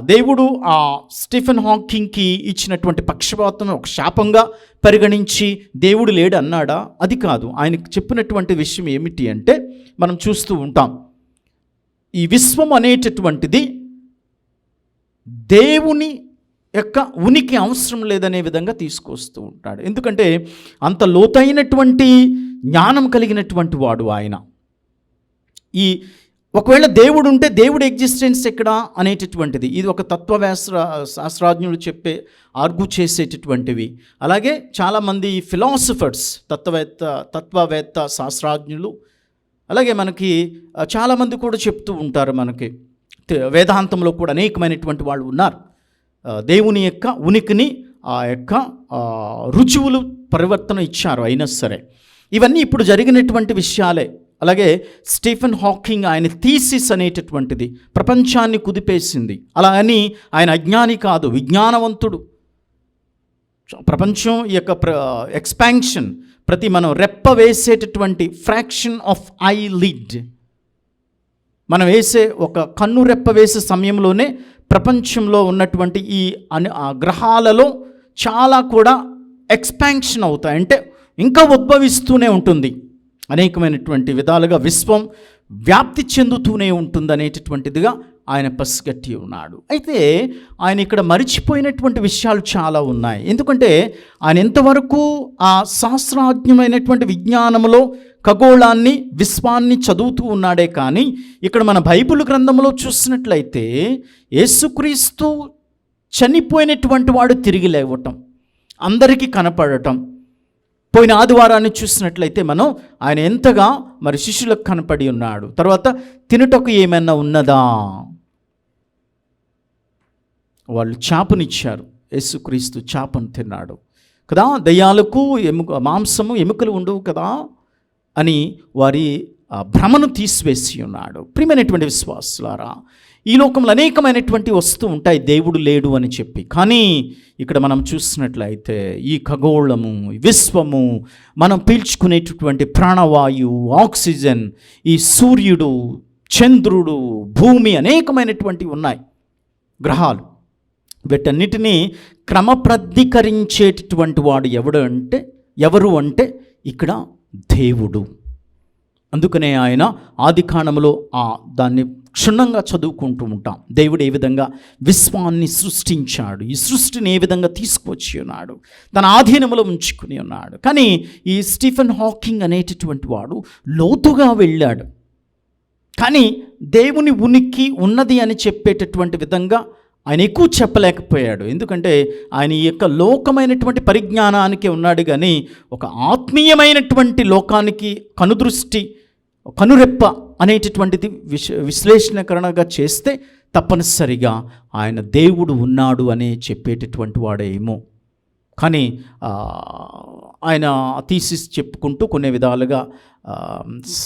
దేవుడు ఆ స్టీఫెన్ హాకింగ్కి ఇచ్చినటువంటి పక్షపాతం ఒక శాపంగా పరిగణించి దేవుడు లేడు అన్నాడా? అది కాదు. ఆయనకు చెప్పినటువంటి విషయం ఏమిటి అంటే, మనం చూస్తూ ఉంటాం, ఈ విశ్వం అనేటటువంటిది దేవుని యొక్క ఉనికి అవసరం లేదనే విధంగా తీసుకొస్తూ ఉంటాడు. ఎందుకంటే అంత లోతైనటువంటి జ్ఞానం కలిగినటువంటి వాడు ఆయన. ఈ ఒకవేళ దేవుడు ఉంటే దేవుడి ఎగ్జిస్టెన్స్ ఎక్కడ అనేటటువంటిది ఇది ఒక శాస్త్రజ్ఞులు ఆర్గ్యూ చేసేటటువంటివి. అలాగే చాలామంది ఫిలాసఫర్స్, తత్వవేత్త శాస్త్రజ్ఞులు, అలాగే మనకి చాలామంది కూడా చెప్తూ ఉంటారు, మనకి వేదాంతంలో కూడా అనేకమైనటువంటి వాళ్ళు ఉన్నారు. దేవుని యొక్క ఉనికిని ఆ యొక్క రుజువులు పరివర్తన ఇచ్చారు. అయినా సరే ఇవన్నీ ఇప్పుడు జరిగినటువంటి విషయాలే. అలాగే స్టీఫెన్ హాకింగ్ ఆయన థీసిస్ అనేటటువంటిది ప్రపంచాన్ని కుదిపేసింది. అలా అని ఆయన అజ్ఞాని కాదు, విజ్ఞానవంతుడు. ప్రపంచం యొక్క ఎక్స్పాన్షన్ ప్రతి మనం రెప్ప వేసేటటువంటి ఫ్రాక్షన్ ఆఫ్ ఐ లిడ్, మనం వేసే ఒక కన్ను రెప్ప వేసే సమయంలోనే ప్రపంచంలో ఉన్నటువంటి ఈ గ్రహాలలో చాలా కూడా ఎక్స్పాన్షన్ అవుతాయి. అంటే ఇంకా ఉద్భవిస్తూనే ఉంటుంది, అనేకమైనటువంటి విధాలుగా విశ్వం వ్యాప్తి చెందుతూనే ఉంటుంది అనేటటువంటిదిగా ఆయన పసిగట్టి ఉన్నాడు. అయితే ఆయన ఇక్కడ మరిచిపోయినటువంటి విషయాలు చాలా ఉన్నాయి. ఎందుకంటే ఆయన ఎంతవరకు ఆ శాస్త్రాజ్ఞమైనటువంటి విజ్ఞానంలో ఖగోళాన్ని, విశ్వాన్ని చదువుతూ ఉన్నాడే కానీ ఇక్కడ మన బైబిల్ గ్రంథంలో చూసినట్లయితే యేసుక్రీస్తు చనిపోయినటువంటి వాడు తిరిగి లేవటం, అందరికీ కనపడటం. పోయిన ఆదివారాన్ని చూసినట్లయితే మనం ఆయన ఎంతగా మరి శిష్యులకు కనపడి ఉన్నాడు. తర్వాత తినుటకు ఏమైనా ఉన్నదా, వాళ్ళు చేపనిచ్చారు, యేసుక్రీస్తు చేపను తిన్నాడు కదా. దయ్యాలకు మాంసము ఎముకలు ఉండవు కదా అని వారి భ్రమను తీసివేసి ఉన్నాడు. ప్రియమైనటువంటి విశ్వాసులారా, ఈ లోకంలో అనేకమైనటువంటి వస్తూ ఉంటాయి దేవుడు లేడు అని చెప్పి. కానీ ఇక్కడ మనం చూసినట్లయితే ఈ ఖగోళము, విశ్వము, మనం పీల్చుకునేటటువంటి ప్రాణవాయువు, ఆక్సిజన్, ఈ సూర్యుడు, చంద్రుడు, భూమి, అనేకమైనటువంటివి ఉన్నాయి గ్రహాలు. వీటన్నిటినీ క్రమప్రద్ధీకరించేటటువంటి వాడు ఎవరు అంటే ఇక్కడ దేవుడు. అందుకనే ఆయన ఆదికాండములో దాన్ని క్షుణ్ణంగా చదువుకుంటూ ఉంటాం. దేవుడు ఏ విధంగా విశ్వాన్ని సృష్టించాడు, ఈ సృష్టిని ఏ విధంగా తీసుకువచ్చి ఉన్నాడు, తన ఆధీనంలో ఉంచుకుని ఉన్నాడు. కానీ ఈ స్టీఫెన్ హాకింగ్ అనేటటువంటి వాడు లోతుగా వెళ్ళాడు, కానీ దేవుని ఉనికి ఉన్నది అని చెప్పేటటువంటి విధంగా ఆయన ఎక్కువ చెప్పలేకపోయాడు. ఎందుకంటే ఆయన ఈ యొక్క లోకమైనటువంటి పరిజ్ఞానానికి ఉన్నాడు, కానీ ఒక ఆత్మీయమైనటువంటి లోకానికి కనుదృష్టి, కనురెప్ప అనేటటువంటిది విశ్లేషణకరణగా చేస్తే తప్పనిసరిగా ఆయన దేవుడు ఉన్నాడు అని చెప్పేటటువంటి వాడేమో. కానీ ఆయన థీసిస్ చెప్పుకుంటూ కొన్ని విధాలుగా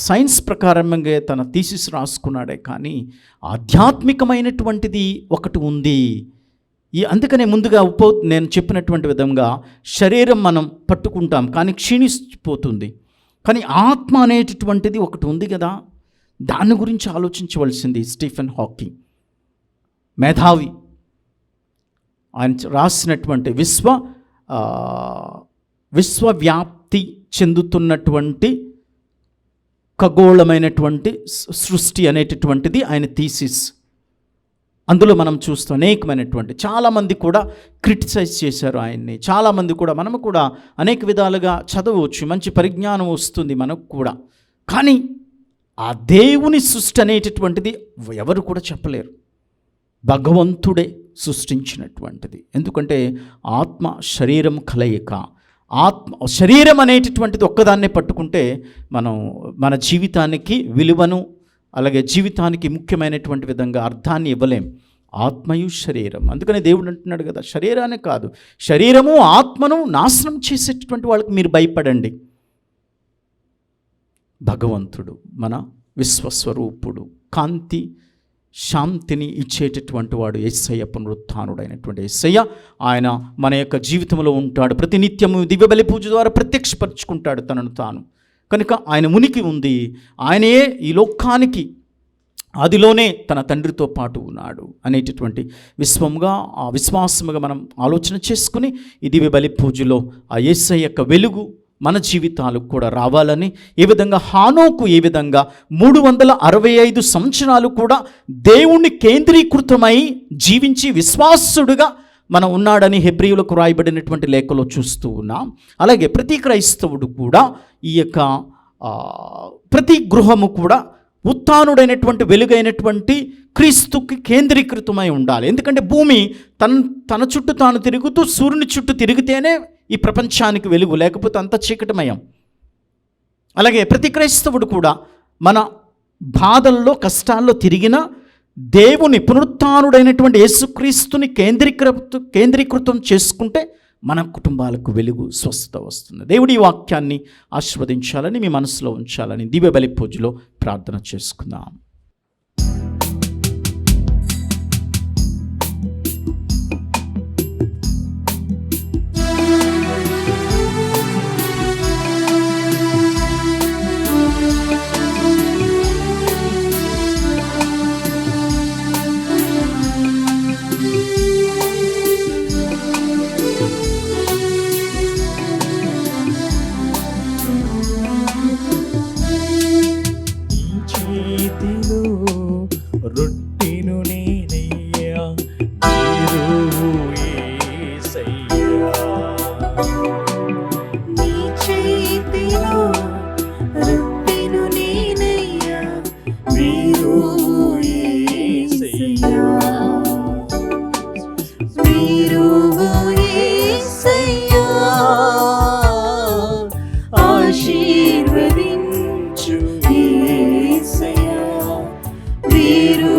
సైన్స్ ప్రకారంగా తన థీసిస్ రాసుకున్నాడే, కానీ ఆధ్యాత్మికమైనటువంటిది ఒకటి ఉంది. అందుకనే ముందుగా నేను చెప్పినటువంటి విధంగా శరీరం మనం పట్టుకుంటాం కానీ క్షీణించిపోతుంది, కానీ ఆత్మ అనేటటువంటిది ఒకటి ఉంది కదా, దాని గురించి ఆలోచించవలసింది స్టీఫెన్ హాకింగ్. మేధావి, ఆయన రాసినటువంటి విశ్వవ్యాప్తి చెందుతున్నటువంటి ఖగోళమైనటువంటి సృష్టి అనేటటువంటిది ఆయన థీసిస్. అందులో మనం చూస్తాం అనేకమైనటువంటి చాలామంది కూడా క్రిటిసైజ్ చేశారు ఆయన్ని. చాలామంది కూడా మనము కూడా అనేక విధాలుగా చదవచ్చు, మంచి పరిజ్ఞానం వస్తుంది మనకు కూడా. కానీ ఆ దేవుని సృష్టి అనేటటువంటిది ఎవరు కూడా చెప్పలేరు, భగవంతుడే సృష్టించినటువంటిది. ఎందుకంటే ఆత్మ శరీరం కలయిక. శరీరం అనేటటువంటిది ఒక్కదాన్నే పట్టుకుంటే మనం మన జీవితానికి విలువను, అలాగే జీవితానికి ముఖ్యమైనటువంటి విధంగా అర్థాన్ని ఇవ్వలేం. ఆత్మయు శరీరం. అందుకనే దేవుడు అంటున్నాడు కదా, శరీరాన్ని కాదు, శరీరము ఆత్మను నాశనం చేసేటటువంటి వాళ్ళకి మీరు భయపడండి. భగవంతుడు మన విశ్వస్వరూపుడు, కాంతి శాంతిని ఇచ్చేటటువంటి వాడు యేసయ్య, పునరుత్థానుడైనటువంటి యేసయ్య. ఆయన మన యొక్క జీవితంలో ఉంటాడు, ప్రతినిత్యము దివ్య బలి పూజ ద్వారా ప్రత్యక్షపరుచుకుంటాడు తనను తాను. కనుక ఆయన ఉనికి ఉంది. ఆయనే ఈ లోకానికి ఆదిలోనే తన తండ్రితో పాటు ఉన్నాడు అనేటటువంటి విశ్వాసముగా మనం ఆలోచన చేసుకుని ఈ దివ్య బలి పూజలో ఆ యేసయ్య యొక్క వెలుగు మన జీవితాలకు కూడా రావాలని, ఏ విధంగా హానోకు ఏ విధంగా 365 సంవత్సరాలు కూడా దేవుణ్ణి కేంద్రీకృతమై జీవించి విశ్వాసుడుగా మనం ఉన్నాడని హెబ్రీయులకు రాయబడినటువంటి లేఖలో చూస్తూ ఉన్నాం. అలాగే ప్రతి క్రైస్తవుడు కూడా ఈ యొక్క ప్రతి గృహము కూడా ఉత్థానుడైనటువంటి వెలుగైనటువంటి క్రీస్తుకి కేంద్రీకృతమై ఉండాలి. ఎందుకంటే భూమి తన చుట్టూ తాను తిరుగుతూ సూర్యుని చుట్టూ తిరిగితేనే ఈ ప్రపంచానికి వెలుగు, లేకపోతే అంత చీకటమయం. అలాగే ప్రతి క్రైస్తవుడు కూడా మన బాధల్లో కష్టాల్లో తిరిగిన దేవుని పునరుత్థానుడైనటువంటి యేసుక్రీస్తుని కేంద్రీకృతం చేసుకుంటే మన కుటుంబాలకు వెలుగు, స్వస్థత వస్తుంది. దేవుడి ఈ వాక్యాన్ని ఆశీర్వదించాలని, మీ మనసులో ఉంచాలని దివ్య బలి పూజలో ప్రార్థన చేసుకుందాం. రొట్టెను నేనయ్యా, మీరు యేసయ్యా. నీ చేతిలో రొట్టెను నేనయ్యా, మీరు యేసయ్యా. మీరు యేసయ్యా. ఆశీర్వదించు యేసయ్యా. మీరు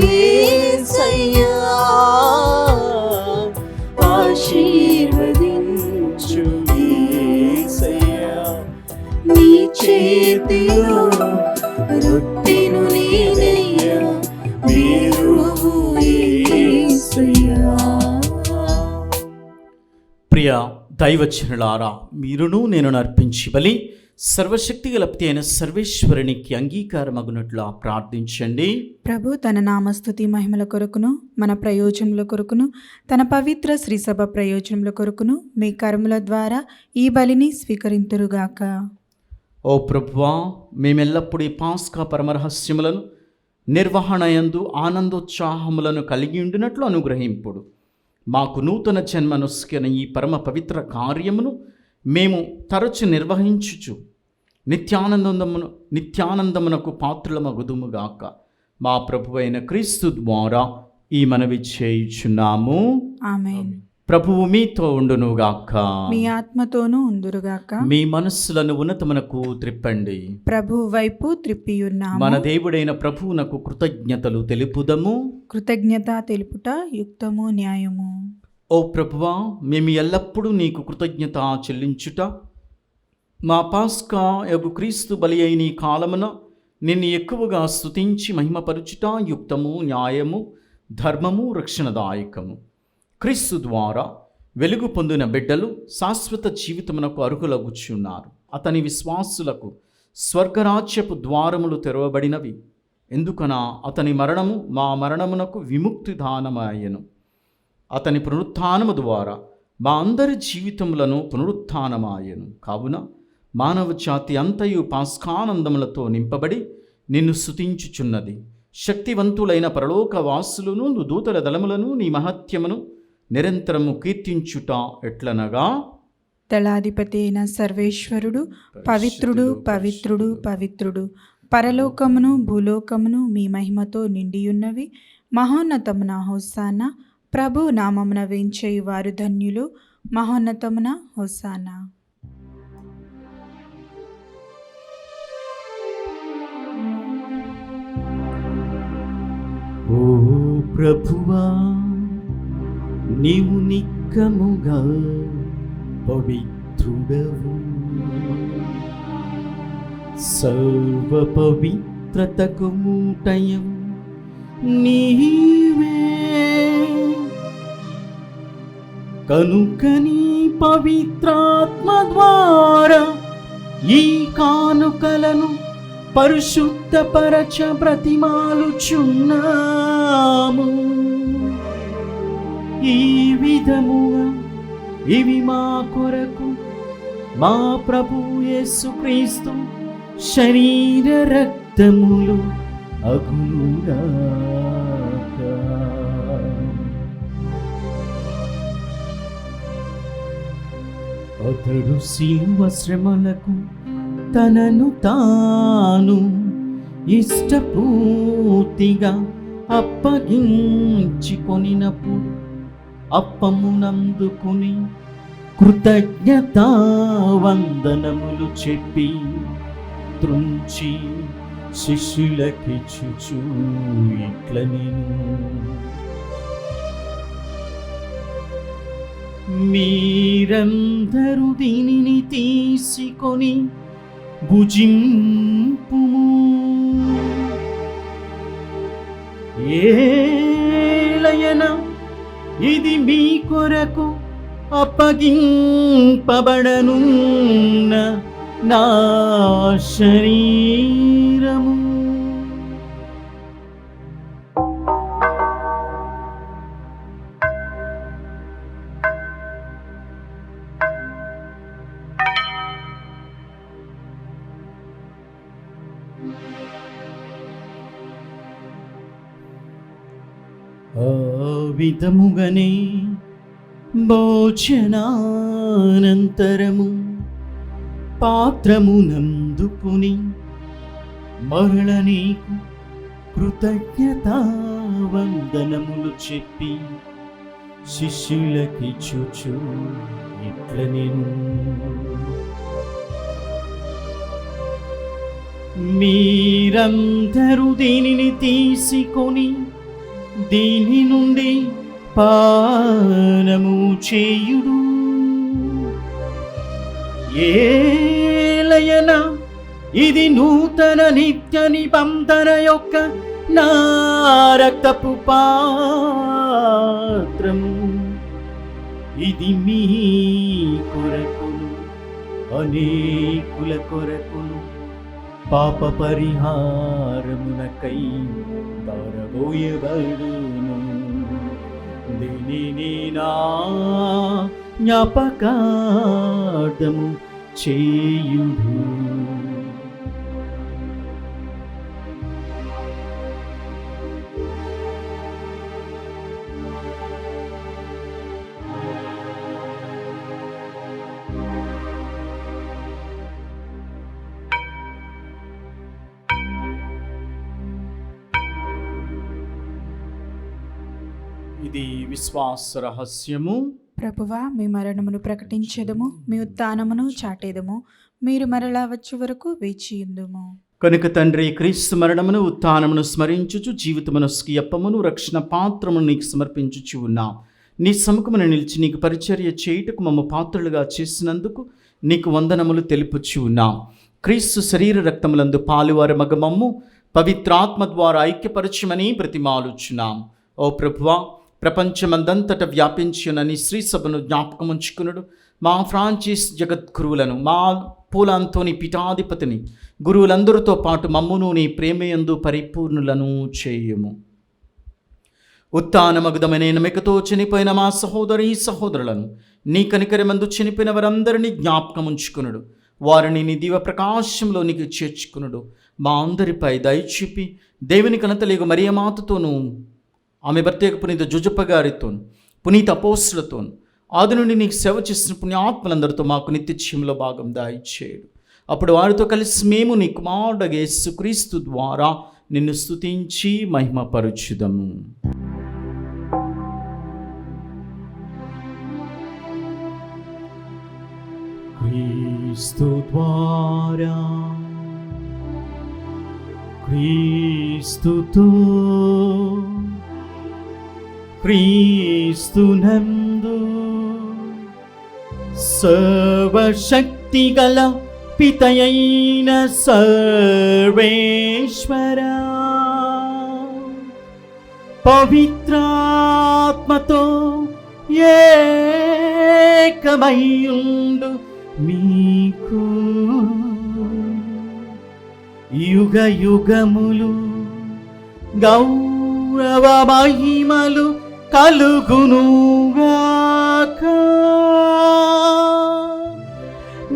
యేసయ్యా. ఆశీర్వదించు యేసయ్యా. నీ చేతిలో రొట్టెను నేనయ్యా, మీరు యేసయ్యా. ప్రియ దైవజనులారా, మీరును నేను అర్పించి బలి సర్వశక్తి గలప్తి అయిన సర్వేశ్వరునికి అంగీకారమగునట్లు ప్రార్థించండి. ప్రభు తన నామస్తుతి మహిమల కొరకును, మన ప్రయోజనముల కొరకును, తన పవిత్ర శ్రీసభ ప్రయోజనముల కొరకును మీ కర్మల ద్వారా ఈ బలిని స్వీకరింతురుగాక. ఓ ప్రభువా, మేమెల్లప్పుడూ ఈ పాస్కా పరమరహస్యములను నిర్వహణయందు ఆనందోత్సాహములను కలిగి ఉండినట్లు అనుగ్రహింపుడు. మాకు నూతన జన్మనొస్కిన ఈ పరమ పవిత్ర కార్యమును మేము తరచు నిర్వహించుచు నిత్యానందమునకు పాత్రులమగుదుముగాక. మా ప్రభువైన క్రీస్తు ద్వారా ఈ మనవి చేయుచున్నాము. ఆమేన్. ప్రభువు మీతో ఉండునుగాక, మీ ఆత్మతోనూ ఉందురుగాక. మీ మనస్సులను ఉన్నతమునకు త్రిప్పండి. ప్రభు వైపు త్రిప్పియున్నాము. మన దేవుడైన ప్రభువునకు కృతజ్ఞతలు తెలుపుదము. కృతజ్ఞత తెలుపుట యుక్తము, న్యాయము. ఓ ప్రభువా, మేము ఎల్లప్పుడూ నీకు కృతజ్ఞత చెల్లించుట, మా పాస్కా యగు క్రీస్తు బలి అయిన ఈ కాలమున నిన్ను ఎక్కువగా స్తుతించి మహిమపరుచుట యుక్తము, న్యాయము, ధర్మము, రక్షణదాయకము. క్రీస్తు ద్వారా వెలుగు పొందిన బిడ్డలు శాశ్వత జీవితమునకు అర్హులగుచున్నారు. అతని విశ్వాసులకు స్వర్గరాజ్యపు ద్వారములు తెరవబడినవి. ఎందుకనా అతని మరణము మా మరణమునకు విముక్తి దానమాయెను. అతని పునరుత్థానము ద్వారా మా అందరి జీవితములను పునరుత్థానమాయెను. కావున మానవ జాతి అంతయు పాస్కానందములతో నింపబడి నిన్ను స్తుతించుచున్నది. శక్తివంతులైన పరలోక వాసులను దూతల దళములను నీ మహత్యమును నిరంతరము కీర్తించుట ఎట్లనగా, దళాధిపతి అయిన సర్వేశ్వరుడు పవిత్రుడు, పవిత్రుడు, పవిత్రుడు. పరలోకమును భూలోకమును మీ మహిమతో నిండియున్నవి. మహోన్నతమున హోసానా. ప్రభు నామమున వేంచేయు వారు ధన్యులు. మహోన్నతమున హోసానా. ఓ ప్రభువా, నీవు నిక్కముగా పవిత్రుడవు. సర్వ పవిత్రతకు మూటయం నీవే. కనుక నీ పవిత్రాత్మ ద్వారా ఈ కానుకలను పరిశుద్ధపరచ బ్రతిమాలుచున్నాము. ఈ విధముగా ఇవి మా కొరకు మా ప్రభు యేసుక్రీస్తు శరీర రక్తములు అగునుగాక. అతడు శిలువ శ్రమలకు తనను తాను ఇష్టపూర్తిగా అప్పగించుకొనినప్పుడు అప్పమునందుకుని కృతజ్ఞతా వందనములు చెప్పి త్రుంచి శిష్యులకిచ్చుచు ఇట్లనెను, మీరందరూ దీనిని తీసుకొని భుజింపుము. ఏలయన ఇది మీ కొరకు అప్పగింపబడనున్న నా శరీరము. ఆ విధముగనే భోజనానంతరము పాత్రమునందుకుని మరల నీకు కృతజ్ఞతా వందనములు చెప్పి శిష్యులకిచ్చుచు ఇట్లనెను, మీరందరూ దీనిని తీసుకొని దీని నుండి పానము చేయుడు. ఏలయన ఇది నూతన నిత్య నిబంధన యొక్క నా రక్తపు పాత్రము. ఇది మీ కొరకును అనేకుల కొరకును పాప పరిహారమునకై దారబోయబడును. దీనిని నా జ్ఞాపకార్థము చేయుడు. ఇది విశ్వాస రహస్యము. ప్రభువా, మీ మరణమును ప్రకటించెదము, మీ ఉత్థానమును చాటెదము. మీరు మరలా వచ్చే వరకు వేచియుందుము. కనుక తండ్రి, క్రీస్తు మరణమును ఉత్థానమును స్మరించుచు జీవితమును స్కీయప్పమును రక్షణ పాత్రమును నీకు సమర్పించుచు ఉన్నాం. నీ సముఖమును నిలిచి నీకు పరిచర్య చేయుటకు మమ్మ పాత్రలుగా చేసినందుకు నీకు వందనములు తెలుపుచు ఉన్నాం. క్రీస్తు శరీర రక్తములందు పాలువారి మగమమ్ము పవిత్రాత్మ ద్వారా ఐక్యపరచమని బ్రతిమాలుచున్నాం. ఓ ప్రభువా, ప్రపంచమందంతట వ్యాపించిన నీ శ్రీ సభను జ్ఞాపకం ఉంచుకునుడు. మా ఫ్రాన్సిస్ జగద్గురువులను, మా పూలాంతోని పీఠాధిపతిని, గురువులందరితో పాటు మమ్మును నీ ప్రేమయందు పరిపూర్ణులను చేయుము. ఉత్థానమగుదమనే నమ్మకతో చనిపోయిన మా సహోదరి సహోదరులను, నీ కనికరమందు చనిపోయిన వారందరినీ జ్ఞాపకం ఉంచుకునుడు. వారిని నీ దివ ప్రకాశంలో నీకు చేర్చుకునుడు. మా అందరిపై దయచూపి దేవుని కనతలేగు మరియమాతతోనూ, ఆమె భర్త పునీత జుజప్ప గారితోను, పునీత అపోస్తులతోను, ఆది నుండి నీకు సేవ చేసిన పుణ్యాత్మలందరితో మాకు నిత్యజీవంలో భాగం దయచేయుడు. అప్పుడు వారితో కలిసి మేము నీ కుమారుడైన యేసుక్రీస్తు ద్వారా నిన్ను స్తుతించి మహిమపరచుదము. క్రీస్తు ద్వారా, క్రీస్తుతో, క్రీస్తునందు సర్వశక్తి గల పితయైన సర్వేశ్వరా, పవిత్రాత్మతో ఏకమయ్యుండు మీకు యుగ యుగములు గౌరవ మహిమలు కలుగునుగాక.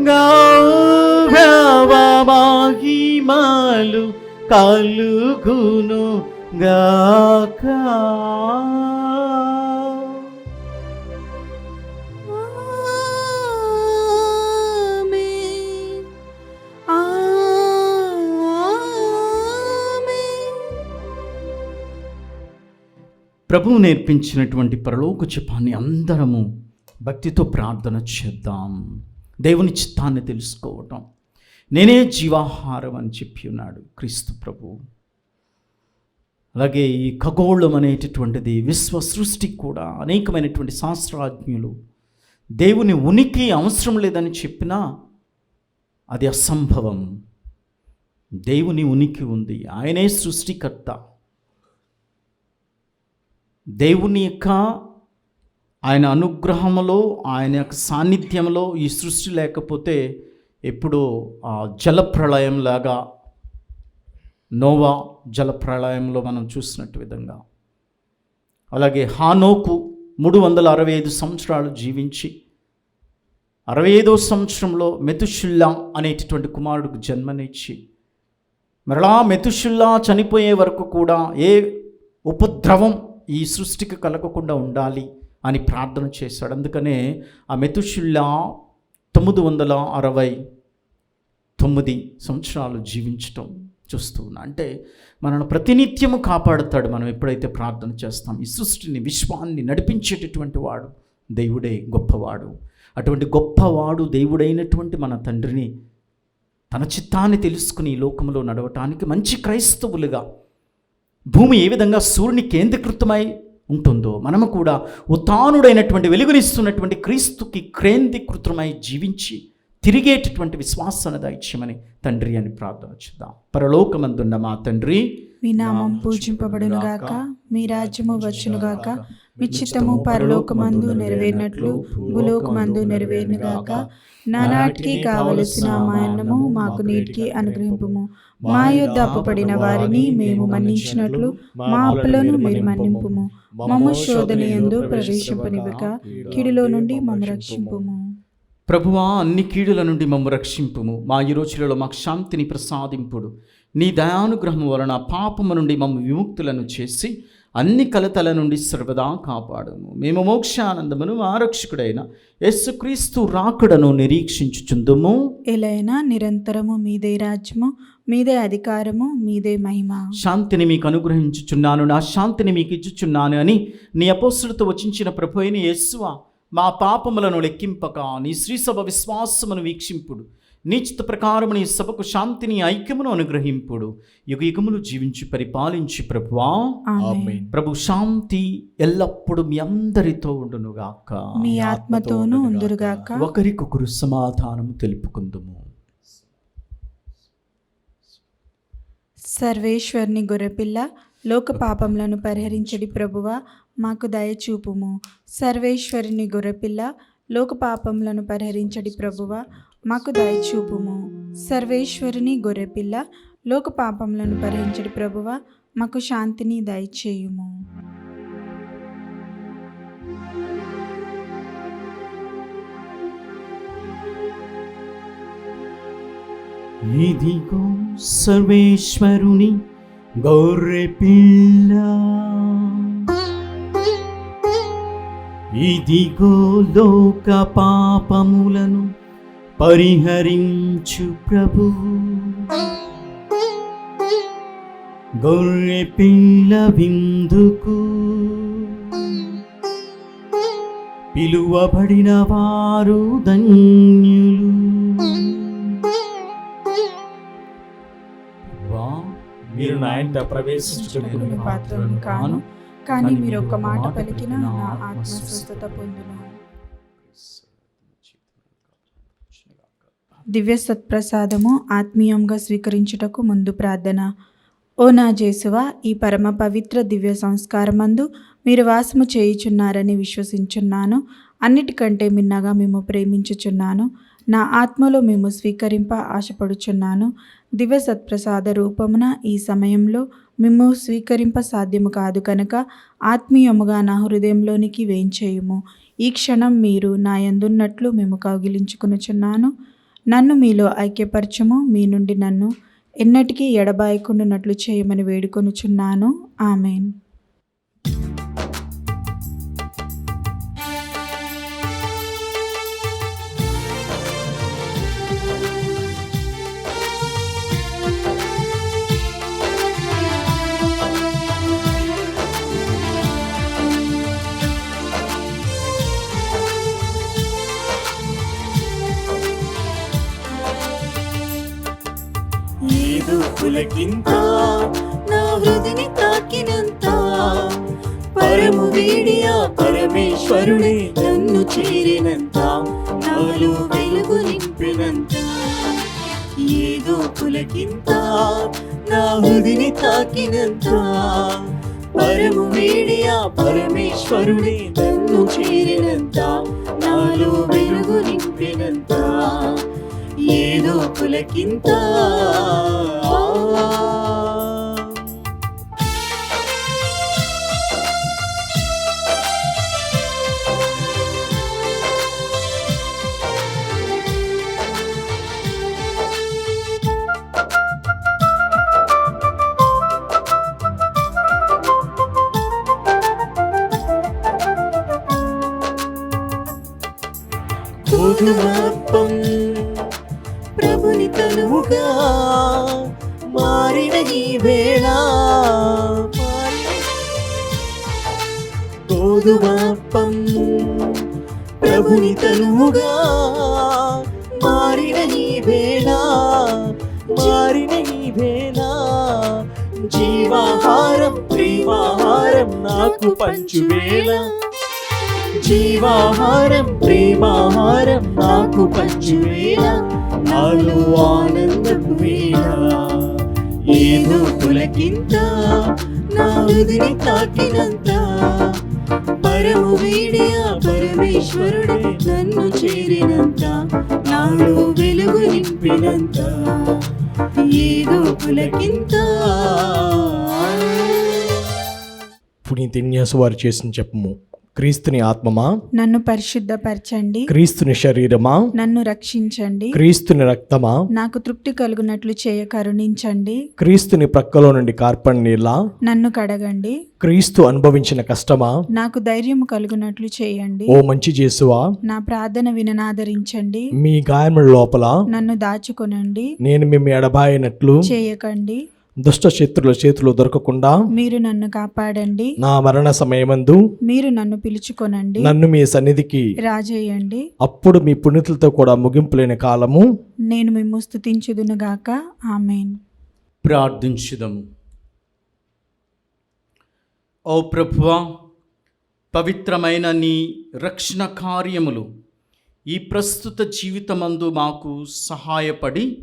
గౌరవ మహిమలు కలుగునుగాక. ప్రభువు నేర్పించినటువంటి పరలోక జపాన్ని అందరము భక్తితో ప్రార్థన చేద్దాం. దేవుని చిత్తాన్ని తెలుసుకోవటం. నేనే జీవాహారం అని చెప్పి ఉన్నాడు క్రీస్తు ప్రభువు. అలాగే ఈ ఖగోళం అనేటటువంటిది విశ్వ సృష్టికి కూడా అనేకమైనటువంటి శాస్త్రజ్ఞులు దేవుని ఉనికి అవసరం లేదని చెప్పినా అది అసంభవం. దేవుని ఉనికి ఉంది. ఆయనే సృష్టికర్త. దేవుని యొక్క ఆయన అనుగ్రహంలో, ఆయన యొక్క సాన్నిధ్యంలో ఈ సృష్టి లేకపోతే ఎప్పుడో జలప్రళయంలాగా, నోవా జలప్రళయంలో మనం చూసినట్టు విధంగా. అలాగే హానోకు 365 సంవత్సరాలు జీవించి 65వ సంవత్సరంలో మెతుషుల్లా అనేటటువంటి కుమారుడికి జన్మనిచ్చి మరలా మెతుషుల్లా చనిపోయే వరకు కూడా ఏ ఉపద్రవం ఈ సృష్టికి కలగకుండా ఉండాలి అని ప్రార్థన చేశాడు. అందుకనే ఆ మెతుషుల్లా 969 సంవత్సరాలు జీవించటం చూస్తూ ఉన్నా. అంటే మనల్ని ప్రతినిత్యము కాపాడుతాడు మనం ఎప్పుడైతే ప్రార్థన చేస్తాం. ఈ సృష్టిని, విశ్వాన్ని నడిపించేటటువంటి వాడు దేవుడే గొప్పవాడు. అటువంటి గొప్పవాడు దేవుడైనటువంటి మన తండ్రిని తన చిత్తాన్ని తెలుసుకుని ఈ లోకంలో నడవటానికి మంచి క్రైస్తవులుగా, భూమి ఏ విధంగా సూర్యుని కేంద్రీకృతమై ఉంటుందో మనము కూడా ఉత్థానుడైనటువంటి వెలుగునిస్తున్నటువంటి క్రీస్తుకి కేంద్రీకృతమై జీవించి తిరిగేటటువంటి విశ్వాసాన్ని దయచేయమని తండ్రి అని ప్రార్థన చేద్దాం. పరలోకమందున్న మా తండ్రి, మీ నామం పూజింపబడునుగాక, మీ రాజ్యము వచ్చునుగాక, మీ చిత్తము పరలోకమందు నెరవేరినట్లు భూలోకమందు నెరవేరునుగాక. నానాటికి కావలసిన మా అన్నము మాకు నేటికి అనుగ్రహింపుము. మా యొద్ద అప్పుపడిన వారిని మేము మన్నించినట్లు మా అప్పులను మీరు మన్నింపుము. మమ్ము శోధనయందు ప్రవేశింపనివ్వక కీడులో నుండి మమ్ము రక్షింపుము. ప్రభువా, అన్ని కీడుల నుండి మమ్ము రక్షింపుము. మా ఈ రోజులలో మాకు శాంతిని ప్రసాదింపుడు. నీ దయానుగ్రహం వలన పాపము నుండి మమ్ము విముక్తులను చేసి అన్ని కలతల నుండి సర్వదా కాపాడుము. మేము మోక్షానందమును ఆరక్షకుడైన యేసుక్రీస్తు రాకడను నిరీక్షించుచుందుము. ఎలైనా నిరంతరము మీదే రాజ్యము, మీదే అధికారము, మీదే మహిమ. శాంతిని మీకు అనుగ్రహించుచున్నాను, నా శాంతిని మీకు ఇచ్చుచున్నాను అని నీ అపోస్తులతో వచించిన ప్రభు అయిన యేసువా, మా పాపములను లెక్కింపక నీ శ్రీసభ విశ్వాసమును వీక్షింపుడు. నీ చిత్త ప్రకారము నీ సభకు శాంతిని, ఐక్యమును అనుగ్రహింపుడు. యుగ యుగములు జీవించి పరిపాలించి ప్రభువా. ఆమేన్. ప్రభు శాంతి ఎల్లప్పుడూ మీ అందరితో ఉండునుగాక, మీ ఆత్మతోనూ ఉందురుగాక. ఒకరికొకరు సమాధానము తెలుపుకుందుము. సర్వేశ్వరుని గొర్రెపిల్ల, లోక పాపములను పరిహరించడి ప్రభువా, మాకు దయచూపుము. సర్వేశ్వరుని గొర్రెపిల్ల, లోక పాపములను పరిహరించడి ప్రభువా, మాకు దయచూపుము. సర్వేశ్వరుని గొర్రెపిల్ల, లోక పాపములను పరిహరించడి ప్రభువా, మాకు శాంతిని దయచేయుము. ఇదిగో సర్వేశ్వరుని గొర్రెపిల్ల, ఇదిగో లోక పాపములను పరిహరించు ప్రభువు. గొర్రెపిల్ల విందుకు పిలువబడిన వారు ధన్యులు. మీరు నా ఇంట ప్రవేశించుటకు నేను పాత్రను కాను, కానీ మీరు ఒక్క మాట పలికిన నా ఆత్మ స్వస్థత పొందును. దివ్య సత్ప్రసాదము ఆత్మీయంగా స్వీకరించుటకు ముందు ప్రార్థన. ఓ నా జేసువా, ఈ పరమ పవిత్ర దివ్య సంస్కారమందు మీరు వాసము చేయుచున్నారని విశ్వసించున్నాను. అన్నిటికంటే మిన్నగా మేము ప్రేమించుచున్నాను. నా ఆత్మలో మేము స్వీకరింప ఆశపడుచున్నాను. దివ్య సత్ప్రసాద రూపమున ఈ సమయంలో మేము స్వీకరింప సాధ్యము కాదు కనుక ఆత్మీయముగా నా హృదయంలోనికి వేంచేయుము. ఈ క్షణం మీరు నా యందున్నట్లు మేము కౌగిలించుకొనుచున్నాను. నన్ను మీలో ఐక్యపరచుము. మీ నుండి నన్ను ఎన్నటికీ ఎడబాయకుండానట్లు చేయమని వేడుకొనుచున్నాను. ఆమెన్. ఏదో పులకింత నా హృదిని తాకినంత పరము వీడియా పరమేశ్వరుడే నన్ను చేరినంత నాలో వెలుగు నింపినంత. ఏదో పులకింత నా హృదిని తాకినంత పరము వీడియా పరమేశ్వరుడే నన్ను చేరినంత నాలో వెలుగు నింపినంత. ఏదో పులకింత. గోధుమప్పం ప్రభుని తనువుగా మారిన ఈ వేళ, గోధుమప్పం ప్రభుని తనువుగా మారిన ఈ వేళ, మారిన ఈ వేళ. జీవాహారం ప్రేమాహారం నాకు పంచువేళ, జీవాహారం ప్రేమాహారం నాకు పంచువేళ, నాలో ఆనందపు వేళ. ఏదో పులకింత నా హృదిని తాకినంత పరము వీడియా పరమేశ్వరుడే నన్ను చేరినంత నాలో వెలుగు నింపినంత. ఏదో పులకింత. పునీతిన్యాసు వారు చేసిన చెప్పము. క్రీస్తుని ఆత్మమా నన్ను పరిశుద్ధపరచండి. క్రీస్తుని శరీరమా నన్ను రక్షించండి. క్రీస్తుని రక్తమా నాకు తృప్తి కలుగునట్లు చేయ కరుణించండి. క్రీస్తుని ప్రక్కలో నుండి కార్పణ నీళ్ళ నన్ను కడగండి. క్రీస్తు అనుభవించిన కష్టమా నాకు ధైర్యము కలుగునట్లు చేయండి. ఓ మంచి చేసువా నా ప్రార్థన విననాదరించండి. మీ గాయముల లోపల నన్ను దాచుకొనండి. నేను మిమ్మ ఎడబాయినట్లు చేయకండి. దుష్ట శత్రుల చేతులు దొరకకుండా మీరు నన్ను కాపాడండి. నా మరణ సమయమందు మీరు నన్ను పిలుచుకొనండి. నన్ను మీ సన్నిధికి రాజేయండి. అప్పుడు మీ పుణ్యతులతో కూడా ముగింపులేని కాలము నేను మిమ్ము స్తుతించుదునుగాక. ఆమేన్. ప్రార్థించుదము. ఓ ప్రభువా, పవిత్రమైన నీ రక్షణ కార్యములు ఈ ప్రస్తుత జీవితమందు మాకు సహాయపడి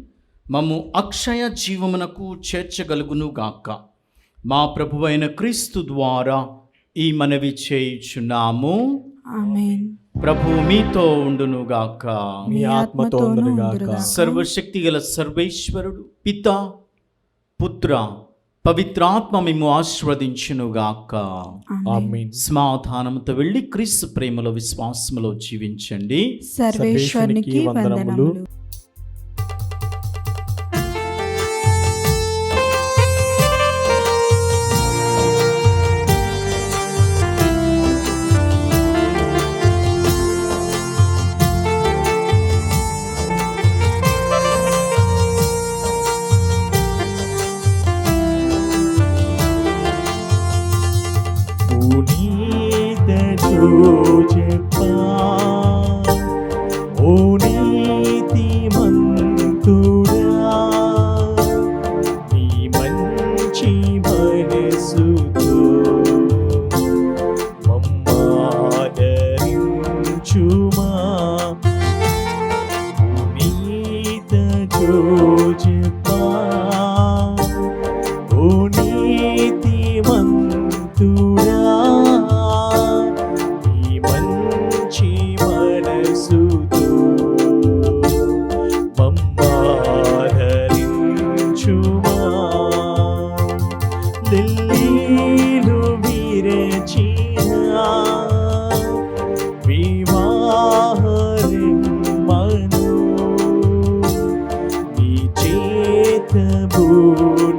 మమ్ము అక్షయ జీవమునకు చేర్చగలుగునుగాక. మా ప్రభువైన క్రీస్తు ద్వారా ఈ మనవి చేయుచున్నాము. ఆమేన్. ప్రభు మీతో ఉండునుగాక. మీ ఆత్మతోను గాక. సర్వశక్తి గల సర్వేశ్వరుడు పిత పుత్ర పవిత్రాత్మ మిమ్ము ఆశీర్వదించునుగాక. ఆమేన్. సమాధానంతో వెళ్ళి క్రీస్తు ప్రేమలో విశ్వాసములో జీవించండి. సర్వేశ్వరునికి వందనములు. చెప్పా ఓ నీతి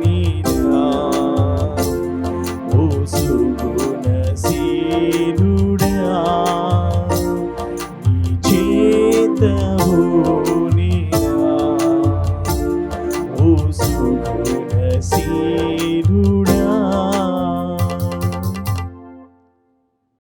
నీరా ఓ సుగుణశీలుడా నీ చేత